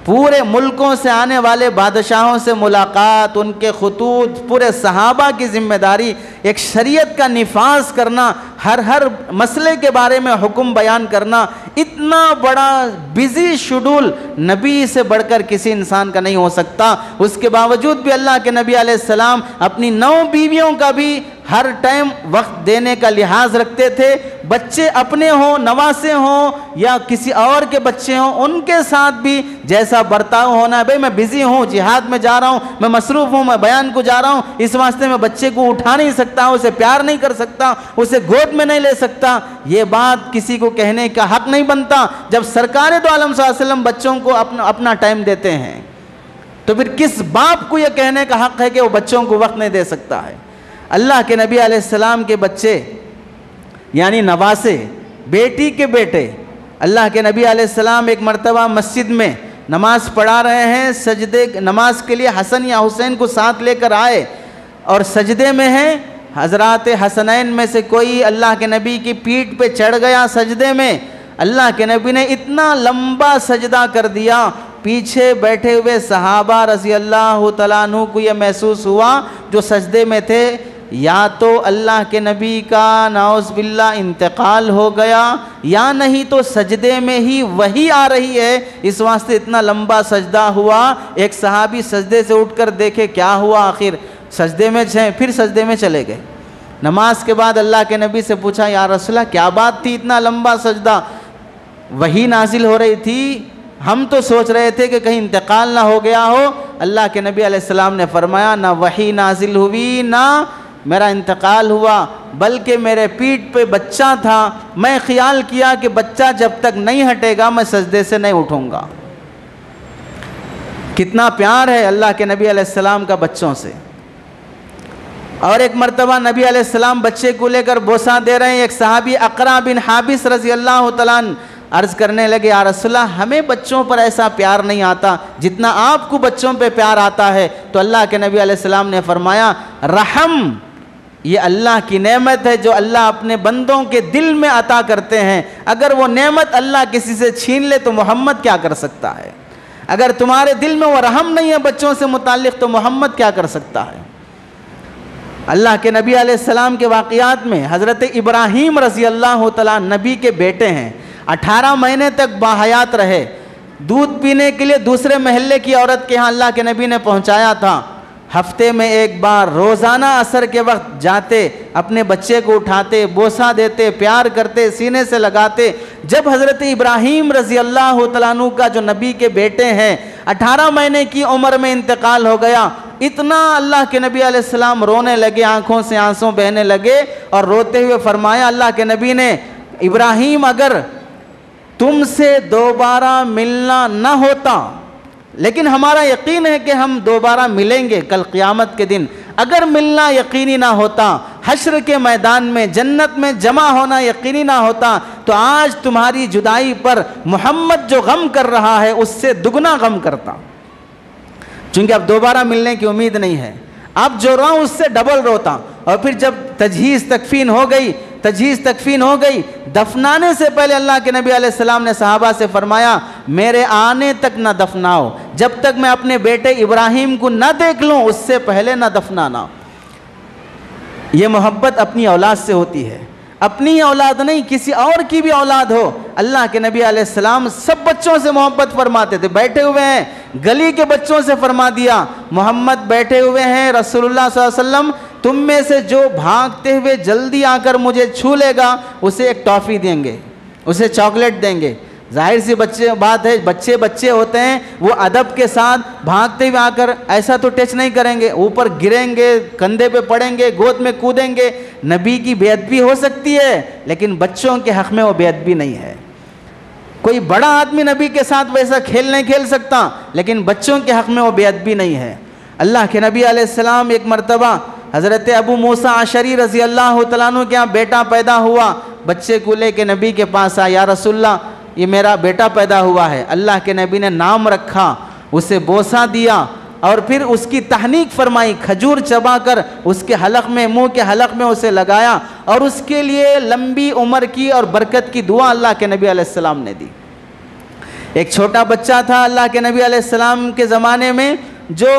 पूरे मुल्कों से आने वाले बादशाहों से मुलाकात, उनके खुतूत, पूरे सहाबा की ज़िम्मेदारी, एक शरीयत का निफाज करना, हर मसले के बारे में हुक्म बयान करना, इतना बड़ा बिज़ी शेड्यूल नबी से बढ़कर किसी इंसान का नहीं हो सकता। उसके बावजूद भी अल्लाह के नबी अलैहिस्सलाम अपनी 9 बीवियों का भी हर टाइम वक्त देने का लिहाज रखते थे। बच्चे अपने हों, नवासे हों या किसी और के बच्चे हों, उनके साथ भी जैसा बर्ताव होना है। भाई मैं बिज़ी हूँ, जिहाद में जा रहा हूँ, मैं मसरूफ़ हूँ, मैं बयान को जा रहा हूँ, इस वास्ते मैं बच्चे को उठा नहीं सकता, उसे प्यार नहीं कर सकता, उसे गोद में नहीं ले सकता, ये बात किसी को कहने का हक नहीं बनता। जब सरकार दो आलम सल्लल्लाहु अलैहि वसल्लम बच्चों को अपना टाइम देते हैं तो फिर किस बाप को यह कहने का हक है कि वो बच्चों को वक्त नहीं दे सकता है। अल्लाह के नबी अलैहिस्सलाम के बच्चे यानी नवासे, बेटी के बेटे, अल्लाह के नबी अलैहिस्सलाम एक मर्तबा मस्जिद में नमाज पढ़ा रहे हैं, सजदे नमाज के लिए हसन या हुसैन को साथ लेकर आए और सजदे में हैं। हज़रात हसनैन में से कोई अल्लाह के नबी की पीठ पे चढ़ गया सजदे में। अल्लाह के नबी ने इतना लंबा सजदा कर दिया, पीछे बैठे हुए सहाबा रज़ी अल्लाह तआला अन्हु को यह महसूस हुआ जो सजदे में थे, या तो अल्लाह के नबी का नाउज़ बिल्लाह इंतकाल हो गया या नहीं तो सजदे में ही वही आ रही है, इस वास्ते इतना लंबा सजदा हुआ। एक सहाबी सजदे से उठकर देखे क्या हुआ, आखिर सजदे में थे, फिर सजदे में चले गए। नमाज के बाद अल्लाह के नबी से पूछा, या रसूलल्लाह क्या बात थी इतना लंबा सजदा? वही नाजिल हो रही थी, हम तो सोच रहे थे कि कहीं इंतकाल ना हो गया हो। अल्लाह के नबी अलैहिस्सलाम ने फरमाया, ना वही नाजिल हुई ना मेरा इंतकाल हुआ, बल्कि मेरे पीठ पे बच्चा था। मैं ख्याल किया कि बच्चा जब तक नहीं हटेगा मैं सजदे से नहीं उठूंगा। कितना प्यार है अल्लाह के नबी अलैहिस्सलाम का बच्चों से। और एक मर्तबा नबी अलैहिस्सलाम बच्चे को लेकर बोसा दे रहे हैं। एक सहाबी अकरा बिन हाबिस रज़ी अल्लाह तआला अन्हु अर्ज़ करने लगे, या रसूलल्लाह हमें बच्चों पर ऐसा प्यार नहीं आता जितना आपको बच्चों पे प्यार आता है। तो अल्लाह के नबी अलैहिस्सलाम ने फरमाया, रहम ये अल्लाह की नेमत है जो अल्लाह अपने बंदों के दिल में अता करते हैं। अगर वो नेमत अल्लाह किसी से छीन ले तो मोहम्मद क्या कर सकता है? अगर तुम्हारे दिल में वो रहम नहीं है बच्चों से मुताल्लिक़ तो मोहम्मद क्या कर सकता है? अल्लाह के नबी अलैहिस्सलाम के वाक़ियात में हज़रत इब्राहीम रज़ी अल्लाह तआला नबी के बेटे हैं, 18 महीने तक बाहयात रहे। दूध पीने के लिए दूसरे महल्ले की औरत के यहाँ अल्लाह के नबी ने पहुँचाया था। हफ्ते में एक बार रोज़ाना असर के वक्त जाते, अपने बच्चे को उठाते, बोसा देते, प्यार करते, सीने से लगाते। जब हज़रत इब्राहीम रज़ी अल्लाह तआला अन्हु का जो नबी के बेटे हैं 18 महीने की उम्र में इंतकाल हो गया, इतना अल्लाह के नबी अलैहिस्सलाम रोने लगे, आँखों से आंसू बहने लगे और रोते हुए फरमाया अल्लाह के नबी ने, इब्राहीम अगर तुमसे दोबारा मिलना न होता, लेकिन हमारा यकीन है कि हम दोबारा मिलेंगे कल क़यामत के दिन, अगर मिलना यकीनी ना होता, हश्र के मैदान में जन्नत में जमा होना यकीनी ना होता, तो आज तुम्हारी जुदाई पर मोहम्मद जो गम कर रहा है उससे दुगना गम करता। चूँकि अब दोबारा मिलने की उम्मीद नहीं है, अब जो रो उससे डबल रोता। और फिर जब तजहीज़ तकफीन हो गई, दफनाने से पहले अल्लाह के नबी अलैहिस्सलाम ने सहाबा से फरमाया, मेरे आने तक ना दफनाओ, जब तक मैं अपने बेटे इब्राहीम को ना देख लूँ उससे पहले ना दफनाना। ये मोहब्बत अपनी औलाद से होती है, अपनी औलाद नहीं किसी और की भी औलाद हो। अल्लाह के नबी अलैहिस्सलाम सब बच्चों से मोहब्बत फरमाते थे। बैठे हुए हैं गली के बच्चों से फरमा दिया, मोहम्मद बैठे हुए हैं, रसूलुल्लाह सल्लल्लाहु अलैहि वसल्लम तुम में से जो भागते हुए जल्दी आकर मुझे छू लेगा उसे एक टॉफ़ी देंगे, उसे चॉकलेट देंगे। जाहिर सी बात है, बच्चे होते हैं, वो अदब के साथ भागते हुए आकर ऐसा तो टच नहीं करेंगे, ऊपर गिरेंगे, कंधे पे पड़ेंगे, गोद में कूदेंगे। नबी की बेअदबी हो सकती है लेकिन बच्चों के हक़ में वो बेअदबी नहीं है। कोई बड़ा आदमी नबी के साथ वैसा खेल नहीं खेल सकता, लेकिन बच्चों के हक़ में वो बेअदबी नहीं है। अल्लाह के नबी अलैहिस्सलाम एक मरतबा हज़रत अबू मूसा अशरी रज़ी अल्लाह तआला अन्हु के यहाँ बेटा पैदा हुआ, बच्चे को लेके नबी के पास आया, या रसूलल्लाह ये मेरा बेटा पैदा हुआ है। अल्लाह के नबी ने नाम रखा, उसे बोसा दिया और फिर उसकी तहनीक फरमाई, खजूर चबाकर उसके हलक में, मुंह के हलक में उसे लगाया और उसके लिए लंबी उम्र की और बरकत की दुआ अल्लाह के नबी अलैहिस्सलाम ने दी। एक छोटा बच्चा था अल्लाह के नबी अलैहिस्सलाम के ज़माने में जो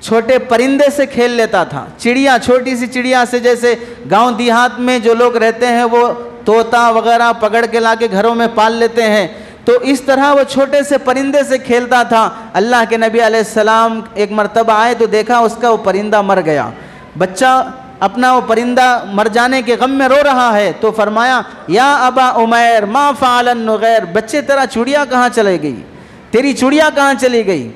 छोटे परिंदे से खेल लेता था, चिड़िया, छोटी सी चिड़िया से, जैसे गांव देहात में जो लोग रहते हैं वो तोता वगैरह पकड़ के लाके घरों में पाल लेते हैं, तो इस तरह वो छोटे से परिंदे से खेलता था। अल्लाह के नबी अलैहिस्सलाम एक मर्तबा आए तो देखा उसका वो परिंदा मर गया। बच्चा अपना वो परिंदा मर जाने के गम में रो रहा है, तो फरमाया, या अबा उमैर मा फ़अलन नुग़ैर, बच्चे तेरा चिड़िया कहाँ चली गई, तेरी चिड़िया कहाँ चली गई।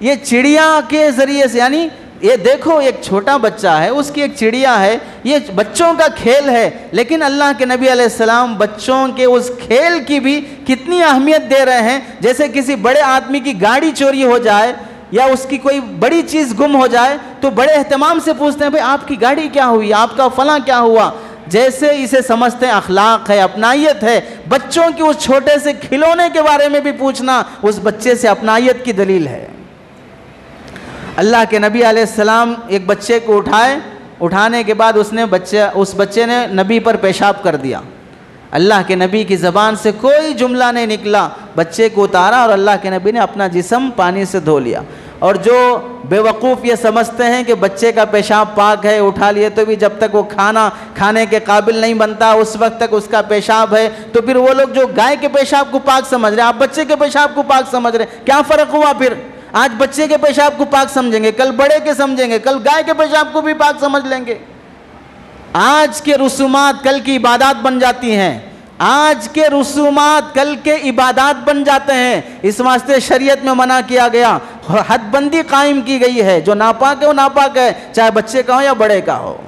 ये चिड़िया के ज़रिए से, यानी ये देखो एक छोटा बच्चा है, उसकी एक चिड़िया है, ये बच्चों का खेल है, लेकिन अल्लाह के नबी अलैहिस्सलाम बच्चों के उस खेल की भी कितनी अहमियत दे रहे हैं। जैसे किसी बड़े आदमी की गाड़ी चोरी हो जाए या उसकी कोई बड़ी चीज़ गुम हो जाए तो बड़े एहतमाम से पूछते हैं, भाई आपकी गाड़ी क्या हुई, आपका फलां क्या हुआ। जैसे इसे समझते हैं अखलाक है, अपनायत है। बच्चों की उस छोटे से खिलौने के बारे में भी पूछना उस बच्चे से अपनायत की दलील है। अल्लाह के नबी अलैहिस्सलाम एक बच्चे को उठाने के बाद उस बच्चे ने नबी पर पेशाब कर दिया। अल्लाह के नबी की ज़बान से कोई जुमला नहीं निकला, बच्चे को उतारा और अल्लाह के नबी ने अपना जिस्म पानी से धो लिया। और जो बेवकूफ़ ये समझते हैं कि बच्चे का पेशाब पाक है, उठा लिए तो भी जब तक वो खाना खाने के काबिल नहीं बनता उस वक्त तक उसका पेशाब है, तो फिर वो लोग जो गाय के पेशाब को पाक समझ रहे हैं, आप बच्चे के पेशाब को पाक समझ रहे हैं, क्या फ़र्क हुआ फिर। आज बच्चे के पेशाब को पाक समझेंगे, कल बड़े के समझेंगे, कल गाय के पेशाब को भी पाक समझ लेंगे। आज के रसूमात कल की इबादत बन जाती हैं, आज के रसूमात कल के इबादत बन जाते हैं। इस वास्ते शरीयत में मना किया गया, हदबंदी कायम की गई है, जो नापाक है वो नापाक है, चाहे बच्चे का हो या बड़े का हो।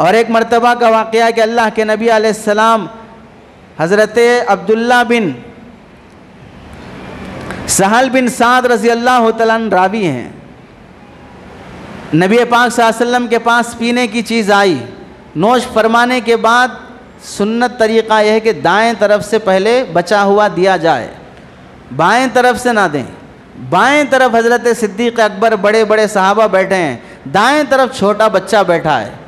और एक मरतबा का वाक़या है कि अल्लाह के नबी अलैहिस्सलाम हज़रत अब्दुल्ला बिन सहल बिन साद रज़ी अल्लाह तआला अन्हु रावी हैं, नबी पाक सल्लल्लाहु अलैहि वसल्लम के पास पीने की चीज़ आई, नोश फरमाने के बाद सुन्नत तरीक़ा यह है कि दाएं तरफ से पहले बचा हुआ दिया जाए, बाएं तरफ से ना दें। बाएं तरफ हज़रत सिद्दीक़ अकबर बड़े बड़े सहाबा बैठे हैं, दाएं तरफ छोटा बच्चा बैठा है।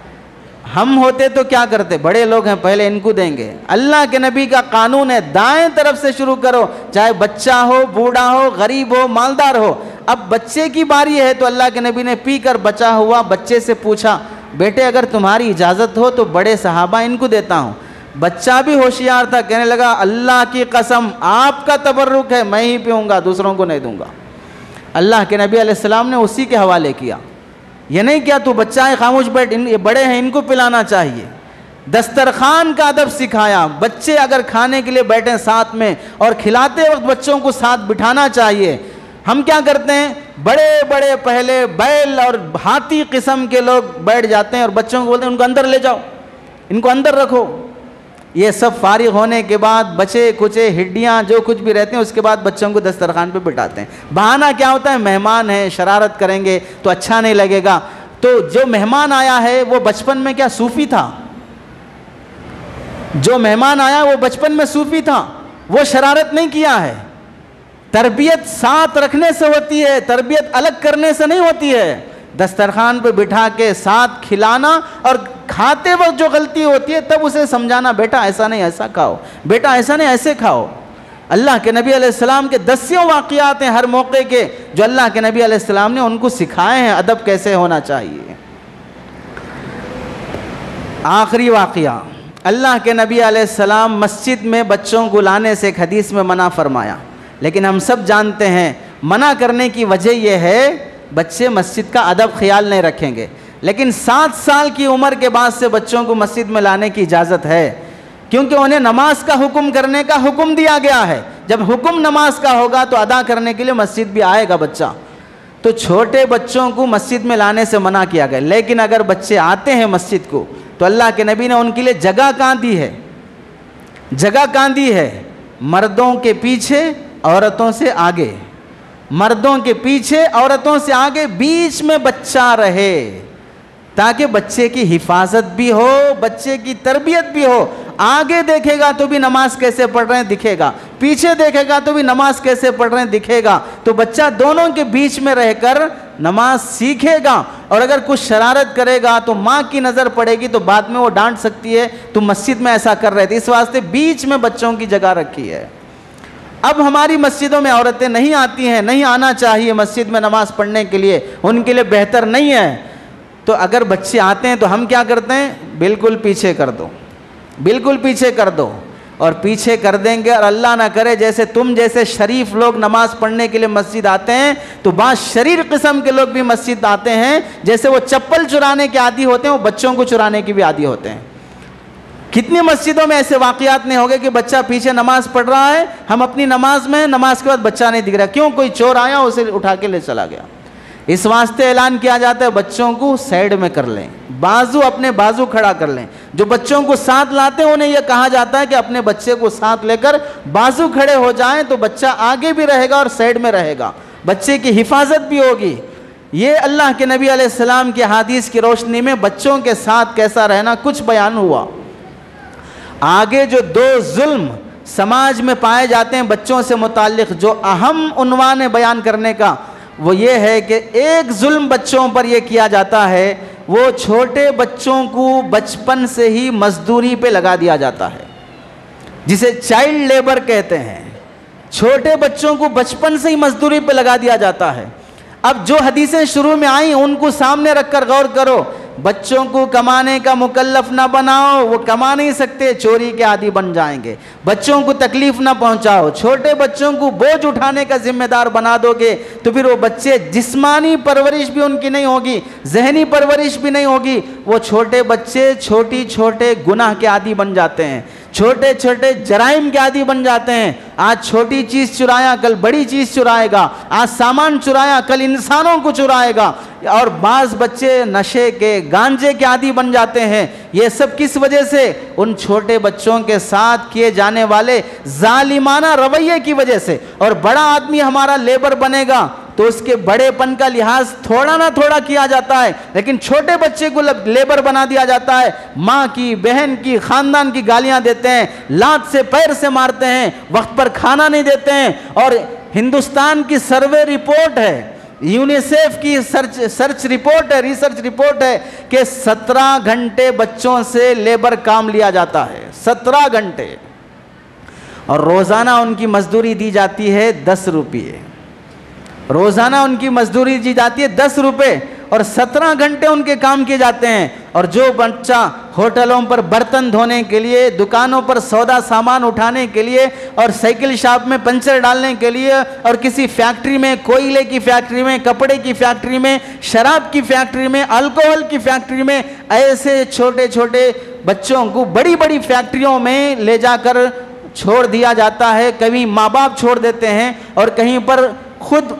हम होते तो क्या करते, बड़े लोग हैं पहले इनको देंगे। अल्लाह के नबी का कानून है दाएं तरफ से शुरू करो, चाहे बच्चा हो, बूढ़ा हो, गरीब हो, मालदार हो। अब बच्चे की बारी है तो अल्लाह के नबी ने पीकर बचा हुआ बच्चे से पूछा, बेटे अगर तुम्हारी इजाज़त हो तो बड़े सहाबा इनको देता हूँ। बच्चा भी होशियार था, कहने लगा अल्लाह की कसम आपका तबर्रुक है, मैं ही पीऊँगा, दूसरों को नहीं दूंगा। अल्लाह के नबी अलैहिस्सलाम ने उसी के हवाले किया। ये नहीं किया तू बच्चा है खामोश बैठ, ये बड़े हैं इनको पिलाना चाहिए। दस्तरखान का अदब सिखाया, बच्चे अगर खाने के लिए बैठे साथ में और खिलाते वक्त बच्चों को साथ बिठाना चाहिए। हम क्या करते हैं, बड़े बड़े पहले बैल और हाथी किस्म के लोग बैठ जाते हैं और बच्चों को बोलते हैं उनको अंदर ले जाओ, इनको अंदर रखो। ये सब फारिग होने के बाद बचे कुचे हड्डियाँ जो कुछ भी रहते हैं उसके बाद बच्चों को दस्तरखान पे बिठाते हैं। बहाना क्या होता है, मेहमान हैं शरारत करेंगे तो अच्छा नहीं लगेगा। तो जो मेहमान आया है वो बचपन में क्या सूफी था, जो मेहमान आया वो बचपन में सूफी था, वो शरारत नहीं किया है। तरबियत साथ रखने से होती है, तरबियत अलग करने से नहीं होती है। दस्तरखान पे बिठा के साथ खिलाना और खाते वक्त जो गलती होती है तब उसे समझाना, बेटा ऐसा नहीं ऐसा खाओ, बेटा ऐसा नहीं ऐसे खाओ। अल्लाह के नबी अलैहिस्सलाम के दसियों वाक़यात हैं हर मौके के, जो अल्लाह के नबी अलैहिस्सलाम ने उनको सिखाए हैं अदब कैसे होना चाहिए। आखिरी वाक़या, अल्लाह के नबी अलैहिस्सलाम मस्जिद में बच्चों को लाने से एक हदीस में मना फरमाया, लेकिन हम सब जानते हैं मना करने की वजह यह है बच्चे मस्जिद का अदब ख्याल नहीं रखेंगे। लेकिन 7 साल की उम्र के बाद से बच्चों को मस्जिद में लाने की इजाज़त है, क्योंकि उन्हें नमाज का हुक्म करने का हुक्म दिया गया है। जब हुक्म नमाज का होगा तो अदा करने के लिए मस्जिद भी आएगा बच्चा। तो छोटे बच्चों को मस्जिद में लाने से मना किया गया। लेकिन अगर बच्चे आते हैं मस्जिद को तो अल्लाह के नबी ने उनके लिए जगह कहाँ दी है, जगह कहाँ दी है, मर्दों के पीछे औरतों से आगे, मर्दों के पीछे औरतों से आगे, बीच में बच्चा रहे ताकि बच्चे की हिफाजत भी हो, बच्चे की तरबियत भी हो। आगे देखेगा तो भी नमाज कैसे पढ़ रहे हैं दिखेगा, पीछे देखेगा तो भी नमाज कैसे पढ़ रहे हैं दिखेगा। तो बच्चा दोनों के बीच में रहकर नमाज सीखेगा। और अगर कुछ शरारत करेगा तो माँ की नज़र पड़ेगी तो बाद में वो डांट सकती है, तो मस्जिद में ऐसा कर रहे थे, इस वास्ते बीच में बच्चों की जगह रखी है। अब हमारी मस्जिदों में औरतें नहीं आती हैं, नहीं आना चाहिए मस्जिद में नमाज पढ़ने के लिए, उनके लिए बेहतर नहीं है। तो अगर बच्चे आते हैं तो हम क्या करते हैं, बिल्कुल पीछे कर दो, बिल्कुल पीछे कर दो। और पीछे कर देंगे और अल्लाह ना करे जैसे तुम जैसे शरीफ लोग नमाज पढ़ने के लिए मस्जिद आते हैं तो बाद शरीर किस्म के लोग भी मस्जिद आते हैं, जैसे वो चप्पल चुराने के आदी होते हैं वो बच्चों को चुराने के भी आदी होते हैं। कितनी मस्जिदों में ऐसे वाक़यात नहीं हो गए कि बच्चा पीछे नमाज पढ़ रहा है, हम अपनी नमाज में, नमाज के बाद बच्चा नहीं दिख रहा, क्यों, कोई चोर आया उसे उठा के ले चला गया। इस वास्ते ऐलान किया जाता है बच्चों को साइड में कर लें, बाजू अपने बाजू खड़ा कर लें। जो बच्चों को साथ लाते हैं उन्हें यह कहा जाता है कि अपने बच्चे को साथ लेकर बाजू खड़े हो जाएं तो बच्चा आगे भी रहेगा और साइड में रहेगा, बच्चे की हिफाजत भी होगी। ये अल्लाह के नबी अलैहिस्सलाम की हदीस की रोशनी में बच्चों के साथ कैसा रहना कुछ बयान हुआ। आगे जो 2 जुल्म समाज में पाए जाते हैं बच्चों से मुताल्लिक़, जो अहम उन्वान है बयान करने का, वो ये है कि एक जुल्म बच्चों पर यह किया जाता है, वो छोटे बच्चों को बचपन से ही मजदूरी पे लगा दिया जाता है, जिसे चाइल्ड लेबर कहते हैं। छोटे बच्चों को बचपन से ही मजदूरी पे लगा दिया जाता है। अब जो हदीसें शुरू में आई उनको सामने रखकर गौर करो बच्चों को कमाने का मुकल्लफ ना बनाओ, वो कमा नहीं सकते, चोरी के आदी बन जाएंगे। बच्चों को तकलीफ ना पहुंचाओ, छोटे बच्चों को बोझ उठाने का जिम्मेदार बना दोगे तो फिर वो बच्चे, जिस्मानी परवरिश भी उनकी नहीं होगी, जहनी परवरिश भी नहीं होगी, वो छोटे बच्चे छोटी छोटे गुनाह के आदी बन जाते हैं, छोटे छोटे जराइम के आदी बन जाते हैं। आज छोटी चीज चुराया कल बड़ी चीज चुराएगा, आज सामान चुराया कल इंसानों को चुराएगा। और बाज बच्चे नशे के, गांजे के आदी बन जाते हैं। ये सब किस वजह से? उन छोटे बच्चों के साथ किए जाने वाले जालिमाना रवैये की वजह से। और बड़ा आदमी हमारा लेबर बनेगा तो उसके बड़ेपन का लिहाज थोड़ा ना थोड़ा किया जाता है, लेकिन छोटे बच्चे को लेबर बना दिया जाता है। माँ की, बहन की, खानदान की गालियां देते हैं, लात से पैर से मारते हैं, वक्त पर खाना नहीं देते हैं। और हिंदुस्तान की सर्वे रिपोर्ट है, यूनिसेफ की सर्च रिपोर्ट है, रिसर्च रिपोर्ट है कि 17 घंटे बच्चों से लेबर काम लिया जाता है, 17 घंटे। और रोजाना उनकी मजदूरी दी जाती है 10 रुपये, रोजाना उनकी मजदूरी दी जाती है 10 रुपये, और 17 घंटे उनके काम किए जाते हैं। और जो बच्चा होटलों पर बर्तन धोने के लिए, दुकानों पर सौदा सामान उठाने के लिए, और साइकिल शॉप में पंचर डालने के लिए, और किसी फैक्ट्री में, कोयले की फैक्ट्री में, कपड़े की फैक्ट्री में, शराब की फैक्ट्री में, अल्कोहल की फैक्ट्री में, ऐसे छोटे छोटे बच्चों को बड़ी बड़ी फैक्ट्रियों में ले जाकर छोड़ दिया जाता है। कभी माँ बाप छोड़ देते हैं, और कहीं पर खुद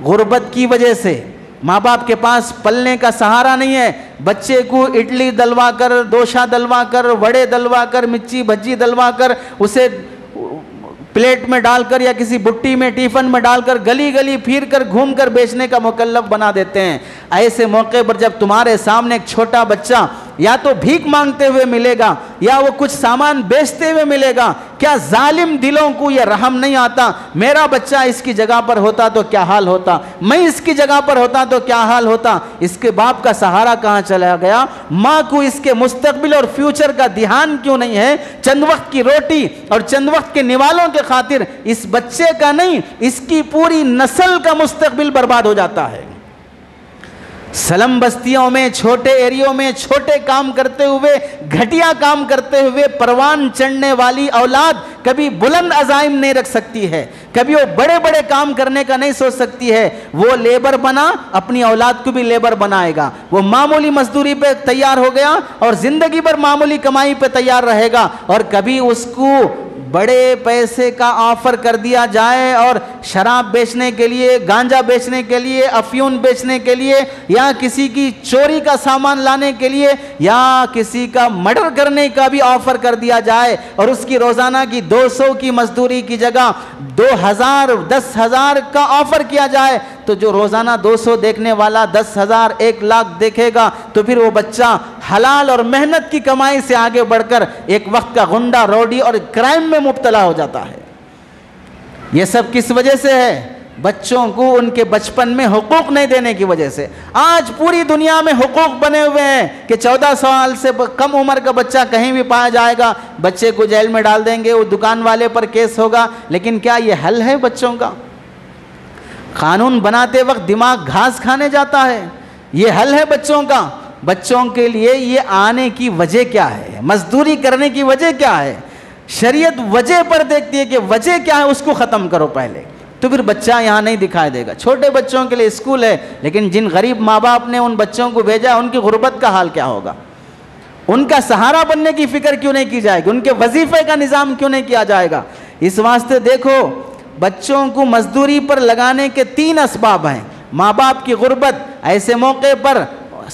गुर्बत की वजह से माँ बाप के पास पलने का सहारा नहीं है, बच्चे को इडली दलवा कर, डोसा दलवा कर, वड़े दलवा कर, मिर्ची भज्जी दलवा कर, उसे प्लेट में डालकर या किसी बुट्टी में, टिफिन में डालकर गली गली फिर कर घूम कर बेचने का मुकल्लफ बना देते हैं। ऐसे मौके पर जब तुम्हारे सामने एक छोटा बच्चा या तो भीख मांगते हुए मिलेगा या वो कुछ सामान बेचते हुए मिलेगा, क्या जालिम दिलों को यह रहम नहीं आता? मेरा बच्चा इसकी जगह पर होता तो क्या हाल होता, मैं इसकी जगह पर होता तो क्या हाल होता। इसके बाप का सहारा कहाँ चला गया? माँ को इसके मुस्तकबिल और फ्यूचर का ध्यान क्यों नहीं है? चंद वक्त की रोटी और चंद वक्त के निवालों के खातिर इस बच्चे का नहीं, इसकी पूरी नस्ल का मुस्तकबिल बर्बाद हो जाता है। सलम बस्तियों में, छोटे एरियो में, छोटे काम करते हुए, घटिया काम करते हुए परवान चढ़ने वाली औलाद कभी बुलंद अज़ाइम नहीं रख सकती है, कभी वो बड़े बड़े काम करने का नहीं सोच सकती है। वो लेबर बना, अपनी औलाद को भी लेबर बनाएगा। वो मामूली मजदूरी पे तैयार हो गया और जिंदगी भर मामूली कमाई पे तैयार रहेगा। और कभी उसको बड़े पैसे का ऑफर कर दिया जाए और शराब बेचने के लिए, गांजा बेचने के लिए, अफयून बेचने के लिए, या किसी की चोरी का सामान लाने के लिए, या किसी का मर्डर करने का भी ऑफर कर दिया जाए, और उसकी रोजाना की 200 की मजदूरी की जगह 2000, 10,000 का ऑफर किया जाए, तो जो रोजाना 200 देखने वाला 10,000, 1 लाख देखेगा, तो फिर वो बच्चा हलाल और मेहनत की कमाई से आगे बढ़कर एक वक्त का गुंडा, रौडी और क्राइम में मुब्तला हो जाता है। ये सब किस वजह से है? बच्चों को उनके बचपन में हुकूक नहीं देने की वजह से। आज पूरी दुनिया में हुकूक बने हुए हैं कि 14 साल से कम उम्र का बच्चा कहीं भी पाया जाएगा, बच्चे को जेल में डाल देंगे, वो दुकान वाले पर केस होगा। लेकिन क्या ये हल है बच्चों का? कानून बनाते वक्त दिमाग घास खाने जाता है। ये हल है बच्चों का? बच्चों के लिए ये आने की वजह क्या है? मजदूरी करने की वजह क्या है? शरीयत वजह पर देखती है कि वजह क्या है, उसको ख़त्म करो पहले, तो फिर बच्चा यहाँ नहीं दिखाई देगा। छोटे बच्चों के लिए स्कूल है, लेकिन जिन गरीब माँ बाप ने उन बच्चों को भेजा, उनकी गुर्बत का हाल क्या होगा? उनका सहारा बनने की फिक्र क्यों नहीं की जाएगी? उनके वजीफे का निज़ाम क्यों नहीं किया जाएगा? इस वास्ते देखो, बच्चों को मजदूरी पर लगाने के 3 असबाब हैं। माँ बाप की गुर्बत, ऐसे मौके पर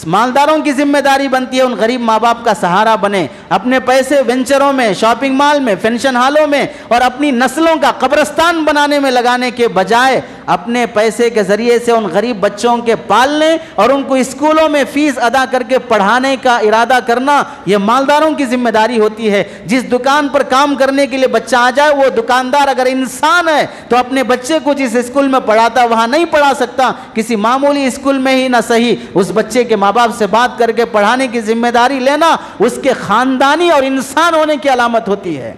मालदारों की जिम्मेदारी बनती है उन गरीब माँ बाप का सहारा बने, अपने पैसे वेंचरों में, शॉपिंग मॉल में, फंक्शन हॉलों में और अपनी नस्लों का कब्रिस्तान बनाने में लगाने के बजाय अपने पैसे के जरिए से उन गरीब बच्चों के पालने और उनको स्कूलों में फीस अदा करके पढ़ाने का इरादा करना, यह मालदारों की जिम्मेदारी होती है। जिस दुकान पर काम करने के लिए बच्चा आ जाए, वो दुकानदार अगर इंसान है तो अपने बच्चे को जिस स्कूल में पढ़ाता वहाँ नहीं पढ़ा सकता, किसी मामूली स्कूल में ही ना सही उस बच्चे के माँ बाप से बात करके पढ़ाने की जिम्मेदारी लेना उसके खानदानी और इंसान होने की अलामत होती है।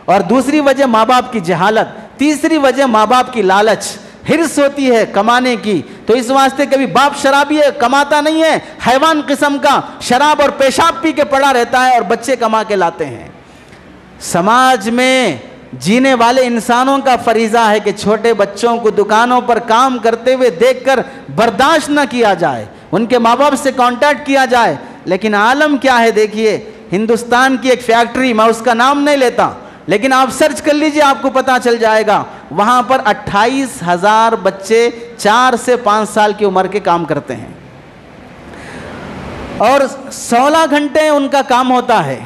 और दूसरी वजह माँ बाप की जहालत, तीसरी वजह माँ बाप की लालच, हिर्स होती है कमाने की। तो इस वास्ते कभी बाप शराबी है, कमाता नहीं है, हैवान किस्म का शराब और पेशाब पी के पड़ा रहता है और बच्चे कमा के लाते हैं। समाज में जीने वाले इंसानों का फरीज़ा है कि छोटे बच्चों को दुकानों पर काम करते हुए देखकर बर्दाश्त न किया जाए, उनके माँ बाप से कांटेक्ट किया जाए। लेकिन आलम क्या है, देखिए हिंदुस्तान की एक फैक्ट्री, मैं उसका नाम नहीं लेता, लेकिन आप सर्च कर लीजिए, आपको पता चल जाएगा। वहाँ पर 28,000 बच्चे 4 से 5 साल की उम्र के काम करते हैं और 16 घंटे उनका काम होता है।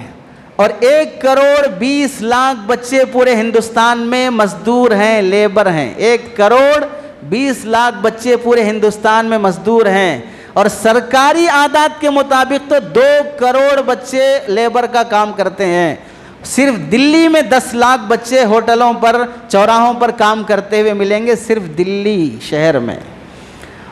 और 1 करोड़ 20 लाख बच्चे पूरे हिंदुस्तान में मजदूर हैं, लेबर हैं। 1 करोड़ 20 लाख बच्चे पूरे हिंदुस्तान में मजदूर हैं और सरकारी आदात के मुताबिक तो 2 करोड़ बच्चे लेबर का काम करते हैं। सिर्फ दिल्ली में 10 लाख बच्चे होटलों पर, चौराहों पर काम करते हुए मिलेंगे, सिर्फ दिल्ली शहर में।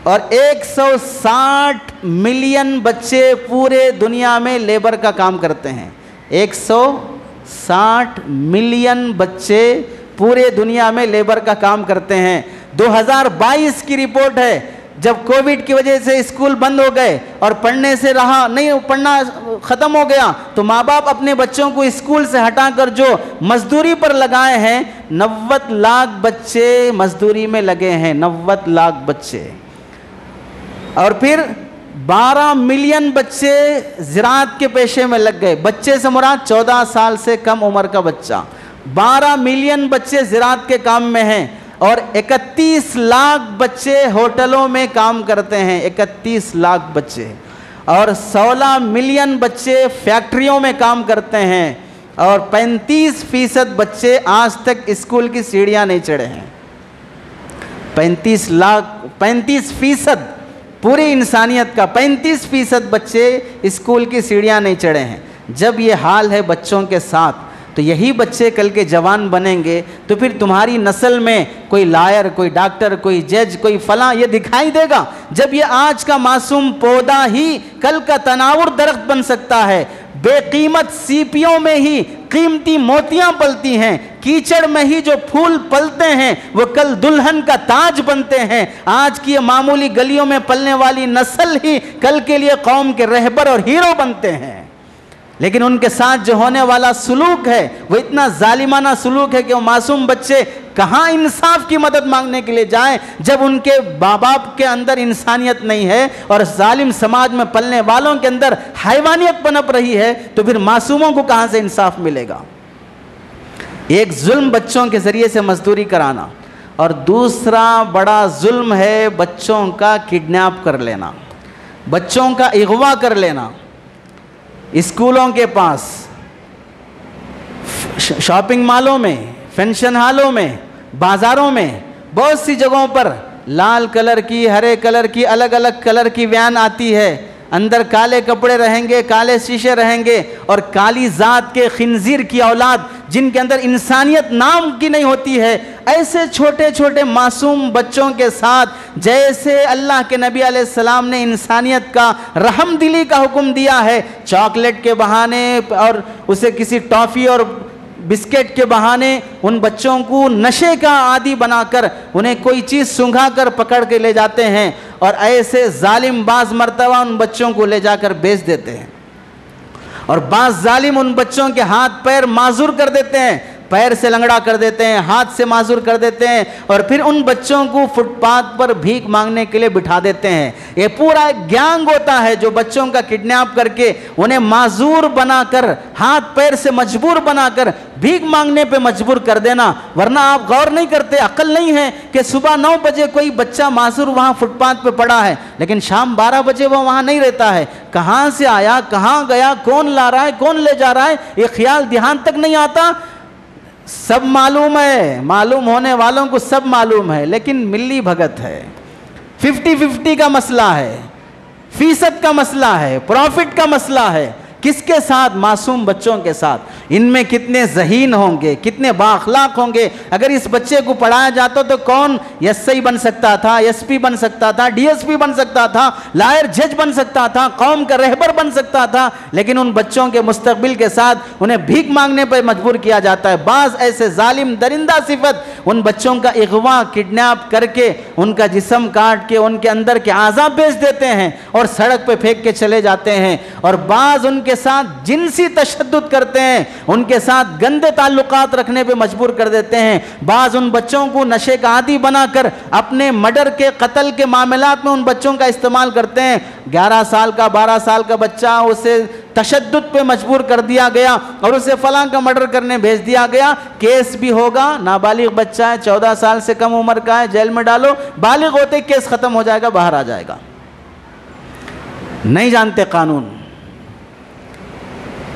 और 160 मिलियन बच्चे पूरे दुनिया में लेबर का काम करते हैं। 160 मिलियन बच्चे पूरे दुनिया में लेबर का काम करते हैं। 2022 की रिपोर्ट है, जब कोविड की वजह से स्कूल बंद हो गए और पढ़ने से रहा नहीं, पढ़ना ख़त्म हो गया, तो माँ बाप अपने बच्चों को स्कूल से हटाकर जो मजदूरी पर लगाए हैं, 90 लाख बच्चे मजदूरी में लगे हैं, 90 लाख बच्चे। और फिर 12 मिलियन बच्चे ज़राअत के पेशे में लग गए। बच्चे से मुराद 14 साल से कम उम्र का बच्चा। 12 मिलियन बच्चे ज़राअत के काम में हैं और 31 लाख बच्चे होटलों में काम करते हैं, 31 लाख बच्चे। और 16 मिलियन बच्चे फैक्ट्रियों में काम करते हैं और 35% बच्चे आज तक स्कूल की सीढ़ियां नहीं चढ़े हैं। 35% पूरी इंसानियत का 35% बच्चे स्कूल की सीढ़ियां नहीं चढ़े हैं। जब ये हाल है बच्चों के साथ, तो यही बच्चे कल के जवान बनेंगे, तो फिर तुम्हारी नस्ल में कोई लायर, कोई डॉक्टर, कोई जज, कोई फलां ये दिखाई देगा। जब ये आज का मासूम पौधा ही कल का तनावुर दरख्त बन सकता है। बेकीमत सीपियों में ही कीमती मोतियां पलती हैं, कीचड़ में ही जो फूल पलते हैं वो कल दुल्हन का ताज बनते हैं। आज की ये मामूली गलियों में पलने वाली नस्ल ही कल के लिए कौम के रहबर और हीरो बनते हैं। लेकिन उनके साथ जो होने वाला सुलूक है वो इतना जालिमाना सुलूक है कि वो मासूम बच्चे कहाँ इंसाफ की मदद मांगने के लिए जाएं, जब उनके माँ बाप के अंदर इंसानियत नहीं है और जालिम समाज में पलने वालों के अंदर हैवानियत पनप रही है, तो फिर मासूमों को कहाँ से इंसाफ मिलेगा। एक जुल्म बच्चों के ज़रिए से मजदूरी कराना और दूसरा बड़ा जुल्म है बच्चों का किडनैप कर लेना, बच्चों का अगवा कर लेना। स्कूलों के पास, शॉपिंग मॉलों में, फंक्शन हॉलों में, बाज़ारों में, बहुत सी जगहों पर लाल कलर की, हरे कलर की, अलग अलग कलर की वैन आती है। अंदर काले कपड़े रहेंगे, काले शीशे रहेंगे और काली ज़ात के खिंजीर की औलाद जिनके अंदर इंसानियत नाम की नहीं होती है, ऐसे छोटे छोटे मासूम बच्चों के साथ जैसे अल्लाह के नबी अलैहिस्सलाम ने इंसानियत का रहम दिली का हुक्म दिया है, चॉकलेट के बहाने और उसे किसी टॉफ़ी और बिस्किट के बहाने उन बच्चों को नशे का आदी बनाकर उन्हें कोई चीज़ सूंघा कर पकड़ के ले जाते हैं और ऐसे जालिम बाज़ मर्तबा उन बच्चों को ले जाकर बेच देते हैं। और बाज़ जालिम उन बच्चों के हाथ पैर माजूर कर देते हैं, पैर से लंगड़ा कर देते हैं, हाथ से माजूर कर देते हैं और फिर उन बच्चों को फुटपाथ पर भीख मांगने के लिए बिठा देते हैं। ये पूरा गैंग होता है जो बच्चों का किडनैप करके उन्हें माजूर बनाकर, हाथ पैर से मजबूर बनाकर भीख मांगने पे मजबूर कर देना। वरना आप गौर नहीं करते, अक्ल नहीं है कि सुबह 9 बजे कोई बच्चा माजूर वहाँ फुटपाथ पे पड़ा है, लेकिन शाम 12 बजे वो वहाँ नहीं रहता है। कहाँ से आया, कहाँ गया, कौन ला रहा है, कौन ले जा रहा है, ये ख्याल ध्यान तक नहीं आता। सब मालूम है, मालूम होने वालों को सब मालूम है, लेकिन मिली भगत है, 50-50 का मसला है, फीसद का मसला है, प्रॉफिट का मसला है। किसके साथ? मासूम बच्चों के साथ। इनमें कितने ज़हीन होंगे, कितने बाअखलाक होंगे। अगर इस बच्चे को पढ़ाया जाता तो कौन एसआई बन सकता था, एसपी बन सकता था, डीएसपी बन सकता था, लायर जज बन सकता था, कौम का रहबर बन सकता था। लेकिन उन बच्चों के मुस्तकबिल के साथ उन्हें भीख मांगने पर मजबूर किया जाता है। बाज़ ऐसे जालिम दरिंदा सिफत उन बच्चों का अगवा किडनैप करके उनका जिस्म काट के उनके अंदर के आज़ा बेच देते हैं और सड़क पे फेंक के चले जाते हैं। और बाज़ उनके साथ जिनसी तशद्दुद करते हैं, उनके साथ गंदे ताल्लुकात रखने पे मजबूर कर देते हैं। बाज़ उन बच्चों को नशे का आदी बनाकर अपने मर्डर के कत्ल के मामलात में उन बच्चों का इस्तेमाल करते हैं। 11 साल का 12 साल का बच्चा, उसे तशद्दुद पे मजबूर कर दिया गया और उसे फलां का मर्डर करने भेज दिया गया, केस भी होगा, नाबालिग बच्चा है, 14 साल से कम उम्र का है, जेल में डालो, बालिग होते केस खत्म हो जाएगा, बाहर आ जाएगा। नहीं जानते कानून।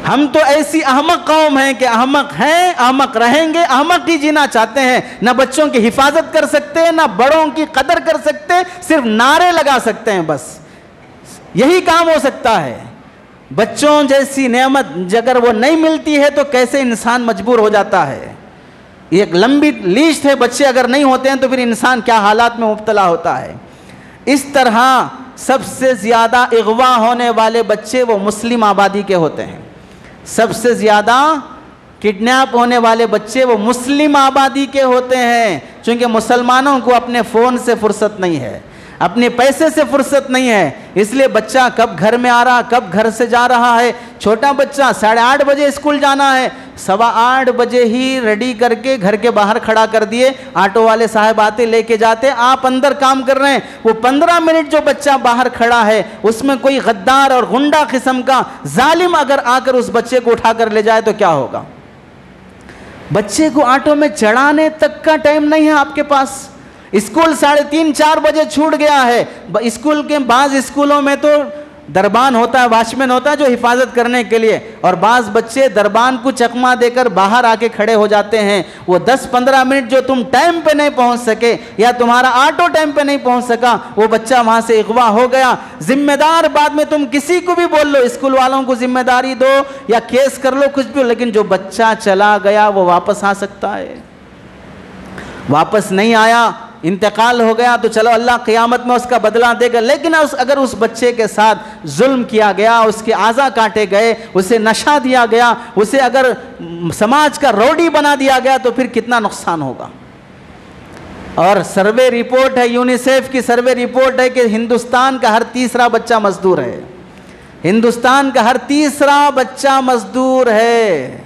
हम तो ऐसी अहमक कौम हैं कि अहमक हैं, अहमक रहेंगे, अहमक ही जीना चाहते हैं। ना बच्चों की हिफाजत कर सकते हैं, ना बड़ों की कदर कर सकते हैं, सिर्फ नारे लगा सकते हैं, बस यही काम हो सकता है। बच्चों जैसी नेमत अगर वो नहीं मिलती है तो कैसे इंसान मजबूर हो जाता है। एक लंबी लिस्ट है, बच्चे अगर नहीं होते हैं तो फिर इंसान क्या हालात में मुब्तला होता है। इस तरह सबसे ज़्यादा अगवा होने वाले बच्चे वो मुस्लिम आबादी के होते हैं। सबसे ज़्यादा किडनैप होने वाले बच्चे वो मुस्लिम आबादी के होते हैं, क्योंकि मुसलमानों को अपने फ़ोन से फुर्सत नहीं है, अपने पैसे से फुर्सत नहीं है, इसलिए बच्चा कब घर में आ रहा, कब घर से जा रहा है। छोटा बच्चा 8:30 बजे स्कूल जाना है, 8:15 बजे ही रेडी करके घर के बाहर खड़ा कर दिए, ऑटो वाले साहब आते लेके जाते, आप अंदर काम कर रहे हैं। वो 15 मिनट जो बच्चा बाहर खड़ा है उसमें कोई गद्दार और गुंडा किस्म का जालिम अगर आकर उस बच्चे को उठा कर ले जाए तो क्या होगा। बच्चे को ऑटो में चढ़ाने तक का टाइम नहीं है आपके पास। स्कूल 3:30-4 बजे छूट गया है। स्कूल के बाज़ स्कूलों में तो दरबान होता है, वॉचमैन होता है जो हिफाजत करने के लिए, और बाज़ बच्चे दरबान को चकमा देकर बाहर आके खड़े हो जाते हैं। वो 10-15 मिनट जो तुम टाइम पे नहीं पहुंच सके या तुम्हारा ऑटो टाइम पे नहीं पहुंच सका, वो बच्चा वहां से अगवा हो गया। जिम्मेदार बाद में तुम किसी को भी बोल लो, स्कूल वालों को जिम्मेदारी दो या केस कर लो, कुछ भी, लेकिन जो बच्चा चला गया वो वापस आ सकता है। वापस नहीं आया, इंतकाल हो गया तो चलो अल्लाह क़यामत में उसका बदला देगा। लेकिन अगर उस बच्चे के साथ जुल्म किया गया, उसके आज़ा काटे गए, उसे नशा दिया गया, उसे अगर समाज का रोडी बना दिया गया तो फिर कितना नुकसान होगा। और सर्वे रिपोर्ट है, यूनिसेफ की सर्वे रिपोर्ट है कि हिंदुस्तान का हर तीसरा बच्चा मजदूर है। हिंदुस्तान का हर तीसरा बच्चा मजदूर है।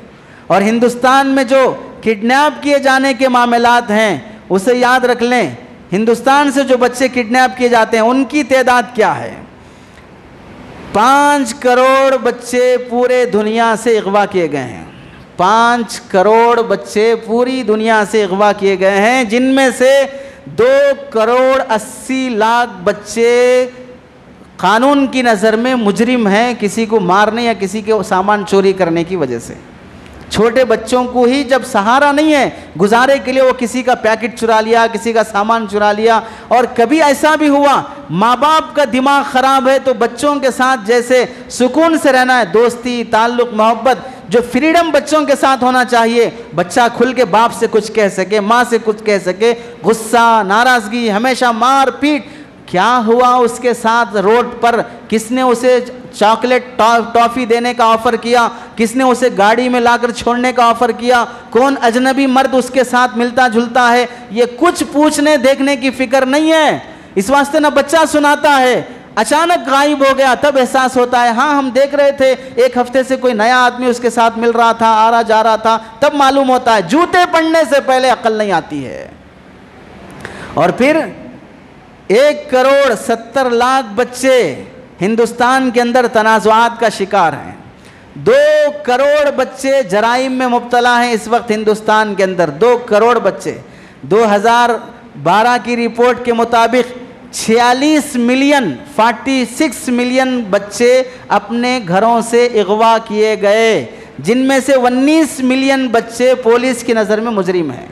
और हिंदुस्तान में जो किडनैप किए जाने के मामलात हैं उसे याद रख लें। हिंदुस्तान से जो बच्चे किडनैप किए जाते हैं उनकी तादाद क्या है। 5 करोड़ बच्चे पूरे दुनिया से अगवा किए गए हैं। 5 करोड़ बच्चे पूरी दुनिया से अगवा किए गए हैं, जिनमें से 2 करोड़ 80 लाख बच्चे कानून की नज़र में मुजरिम हैं, किसी को मारने या किसी के सामान चोरी करने की वजह से। छोटे बच्चों को ही जब सहारा नहीं है गुजारे के लिए, वो किसी का पैकेट चुरा लिया, किसी का सामान चुरा लिया। और कभी ऐसा भी हुआ माँ बाप का दिमाग ख़राब है तो बच्चों के साथ जैसे सुकून से रहना है, दोस्ती, ताल्लुक़, मोहब्बत, जो फ्रीडम बच्चों के साथ होना चाहिए, बच्चा खुल के बाप से कुछ कह सके, माँ से कुछ कह सके, गुस्सा, नाराज़गी, हमेशा मार पीट। क्या हुआ उसके साथ रोड पर? किसने उसे चॉकलेट टॉफ़ी देने का ऑफ़र किया? किसने उसे गाड़ी में लाकर छोड़ने का ऑफ़र किया? कौन अजनबी मर्द उसके साथ मिलता जुलता है? ये कुछ पूछने देखने की फ़िक्र नहीं है। इस वास्ते ना बच्चा सुनाता है, अचानक गायब हो गया तब एहसास होता है, हाँ हम देख रहे थे 1 हफ्ते से कोई नया आदमी उसके साथ मिल रहा था, आ रहा जा रहा था, तब मालूम होता है। जूते पड़ने से पहले अक्ल नहीं आती है। और फिर 1 करोड़ 70 लाख बच्चे हिंदुस्तान के अंदर तनाज़ुआत का शिकार हैं। 2 करोड़ बच्चे जराइम में मुब्तला हैं इस वक्त हिंदुस्तान के अंदर। 2 करोड़ बच्चे। 2012 की रिपोर्ट के मुताबिक 46 मिलियन बच्चे अपने घरों से अगवा किए गए, जिनमें से 19 मिलियन बच्चे पुलिस की नज़र में मुजरिम हैं।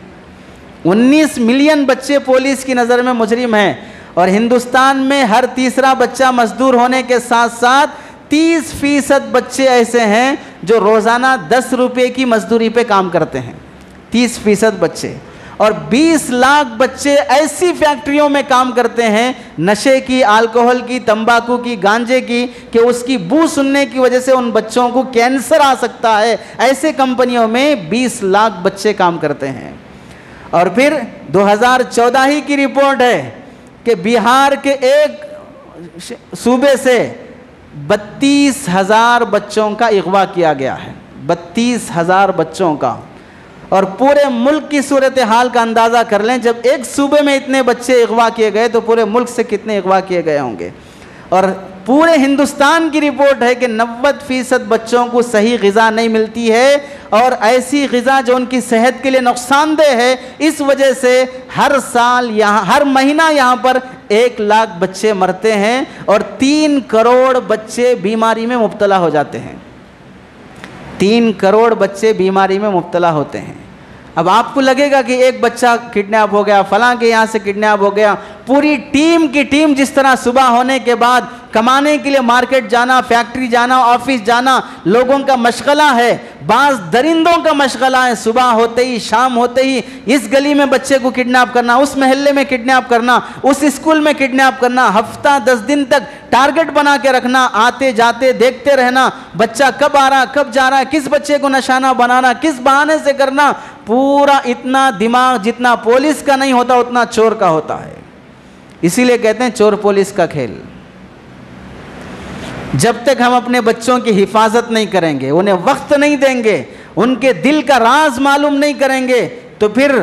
19 मिलियन बच्चे पुलिस की नज़र में मुजरिम हैं। और हिंदुस्तान में हर तीसरा बच्चा मजदूर होने के साथ साथ 30% बच्चे ऐसे हैं जो रोज़ाना 10 रुपये की मजदूरी पे काम करते हैं। 30% बच्चे। और 20 लाख बच्चे ऐसी फैक्ट्रियों में काम करते हैं नशे की, अल्कोहल की, तंबाकू की, गांजे की, कि उसकी बू सुनने की वजह से उन बच्चों को कैंसर आ सकता है। ऐसे कंपनियों में 20 लाख बच्चे काम करते हैं। और फिर 2014 ही की रिपोर्ट है कि बिहार के एक सूबे से 32,000 बच्चों का अगवा किया गया है, 32,000 बच्चों का। और पूरे मुल्क की सूरत हाल का अंदाज़ा कर लें, जब एक सूबे में इतने बच्चे अगवा किए गए तो पूरे मुल्क से कितने अगवा किए गए होंगे। और पूरे हिंदुस्तान की रिपोर्ट है कि 90% बच्चों को सही ग़िज़ा नहीं मिलती है, और ऐसी ग़िज़ा जो उनकी सेहत के लिए नुकसानदेह है। इस वजह से हर साल यहाँ, हर महीना यहाँ पर 1 लाख बच्चे मरते हैं और 3 करोड़ बच्चे बीमारी में मुब्तला हो जाते हैं। 3 करोड़ बच्चे बीमारी में मुब्तला होते हैं। अब आपको लगेगा कि एक बच्चा किडनैप हो गया, फलां के यहाँ से किडनैप हो गया। पूरी टीम की टीम जिस तरह सुबह होने के बाद कमाने के लिए मार्केट जाना, फैक्ट्री जाना, ऑफिस जाना, लोगों का मशगला है, बाज़ दरिंदों का मशगला है। सुबह होते ही, शाम होते ही इस गली में बच्चे को किडनैप करना, उस महल्ले में किडनैप करना, उस स्कूल में किडनैप करना, हफ्ता 10 दिन तक टारगेट बना के रखना, आते जाते देखते रहना, बच्चा कब आ रहा, कब जा रहा है, किस बच्चे को निशाना बनाना, किस बहाने से करना। पूरा इतना दिमाग जितना पुलिस का नहीं होता उतना चोर का होता है। इसीलिए कहते हैं चोर पुलिस का खेल। जब तक हम अपने बच्चों की हिफाजत नहीं करेंगे, उन्हें वक्त नहीं देंगे, उनके दिल का राज मालूम नहीं करेंगे, तो फिर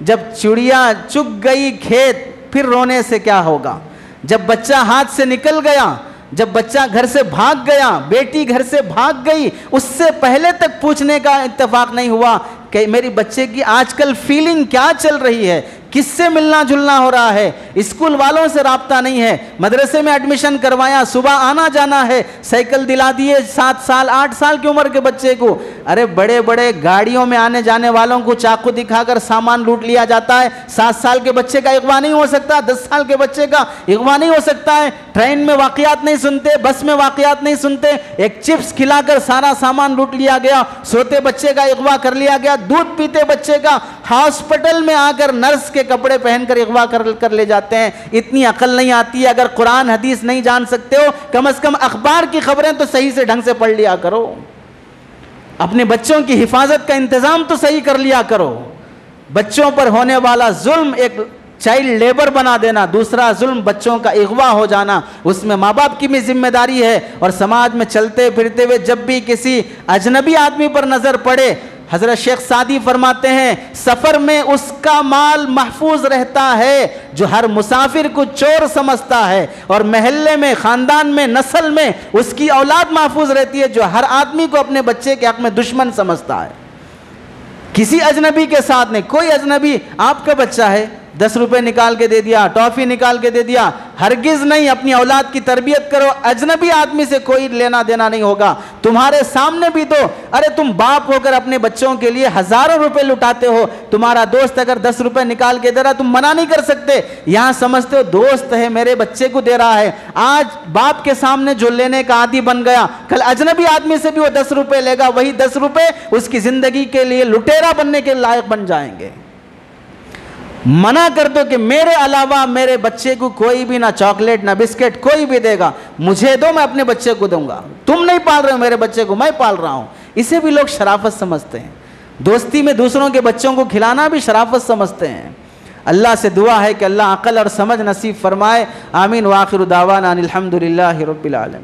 जब चिड़िया चुग गई खेत, फिर रोने से क्या होगा। जब बच्चा हाथ से निकल गया, जब बच्चा घर से भाग गया, बेटी घर से भाग गई, उससे पहले तक पूछने का इत्तेफाक नहीं हुआ कि मेरी बच्चे की आजकल फीलिंग क्या चल रही है, किससे मिलना जुलना हो रहा है, स्कूल वालों से राब्ता नहीं है, मदरसे में एडमिशन करवाया, सुबह आना जाना है, साइकिल दिला दिए 7 साल 8 साल की उम्र के बच्चे को। अरे बड़े बड़े गाड़ियों में आने जाने वालों को चाकू दिखाकर सामान लूट लिया जाता है। 7 साल के बच्चे का अगवा नहीं हो सकता, 10 साल के बच्चे का अगवा नहीं हो सकता है। ट्रेन में वाकयात नहीं सुनते, बस में वाकयात नहीं सुनते। एक चिप्स खिलाकर सारा सामान लूट लिया गया, सोते बच्चे का अगवा कर लिया गया, दूध पीते बच्चे का हॉस्पिटल में आकर नर्स के कपड़े पहनकर अगवा कर ले जाते हैं। इतनी अकल नहीं आती है। अगर कुरान हदीस नहीं जान सकते हो, कम से कम अखबार की खबरें तो सही से ढंग से पढ़ लिया करो। अपने बच्चों की हिफाजत का इंतजाम तो सही कर लिया करो। बच्चों पर होने वाला जुल्म एक चाइल्ड लेबर बना देना, दूसरा जुल्म बच्चों का अगवा हो जाना, उसमें माँ बाप की भी जिम्मेदारी है। और समाज में चलते फिरते हुए जब भी किसी अजनबी आदमी पर नजर पड़े, हजरत शेख सादी फरमाते हैं, सफर में उसका माल महफूज रहता है जो हर मुसाफिर को चोर समझता है, और महल्ले में, खानदान में, नस्ल में उसकी औलाद महफूज रहती है जो हर आदमी को अपने बच्चे के हक में दुश्मन समझता है। किसी अजनबी के साथ नहीं। कोई अजनबी आपका बच्चा है, 10 रुपए निकाल के दे दिया, टॉफी निकाल के दे दिया, हरगिज नहीं। अपनी औलाद की तरबियत करो। अजनबी आदमी से कोई लेना देना नहीं होगा। तुम्हारे सामने भी तो, अरे तुम बाप होकर अपने बच्चों के लिए हजारों रुपए लुटाते हो, तुम्हारा दोस्त अगर 10 रुपए निकाल के दे रहा, तुम मना नहीं कर सकते। यहां समझते हो दोस्त है, मेरे बच्चे को दे रहा है। आज बाप के सामने जो लेने का आदी बन गया, कल अजनबी आदमी से भी वो 10 रुपए लेगा। वही 10 रुपए उसकी जिंदगी के लिए लुटेरा बनने के लायक बन जाएंगे। मना कर दो कि मेरे अलावा मेरे बच्चे को कोई भी ना चॉकलेट ना बिस्किट कोई भी देगा, मुझे दो, मैं अपने बच्चे को दूंगा। तुम नहीं पाल रहे हो मेरे बच्चे को, मैं पाल रहा हूं। इसे भी लोग शराफत समझते हैं। दोस्ती में दूसरों के बच्चों को खिलाना भी शराफत समझते हैं। अल्लाह से दुआ है कि अल्लाह अक़ल और समझ नसीब फरमाए। आमीन। व आखिरु दावाना अनिल हम्दुलिल्लाहि रब्बिल आलमीन।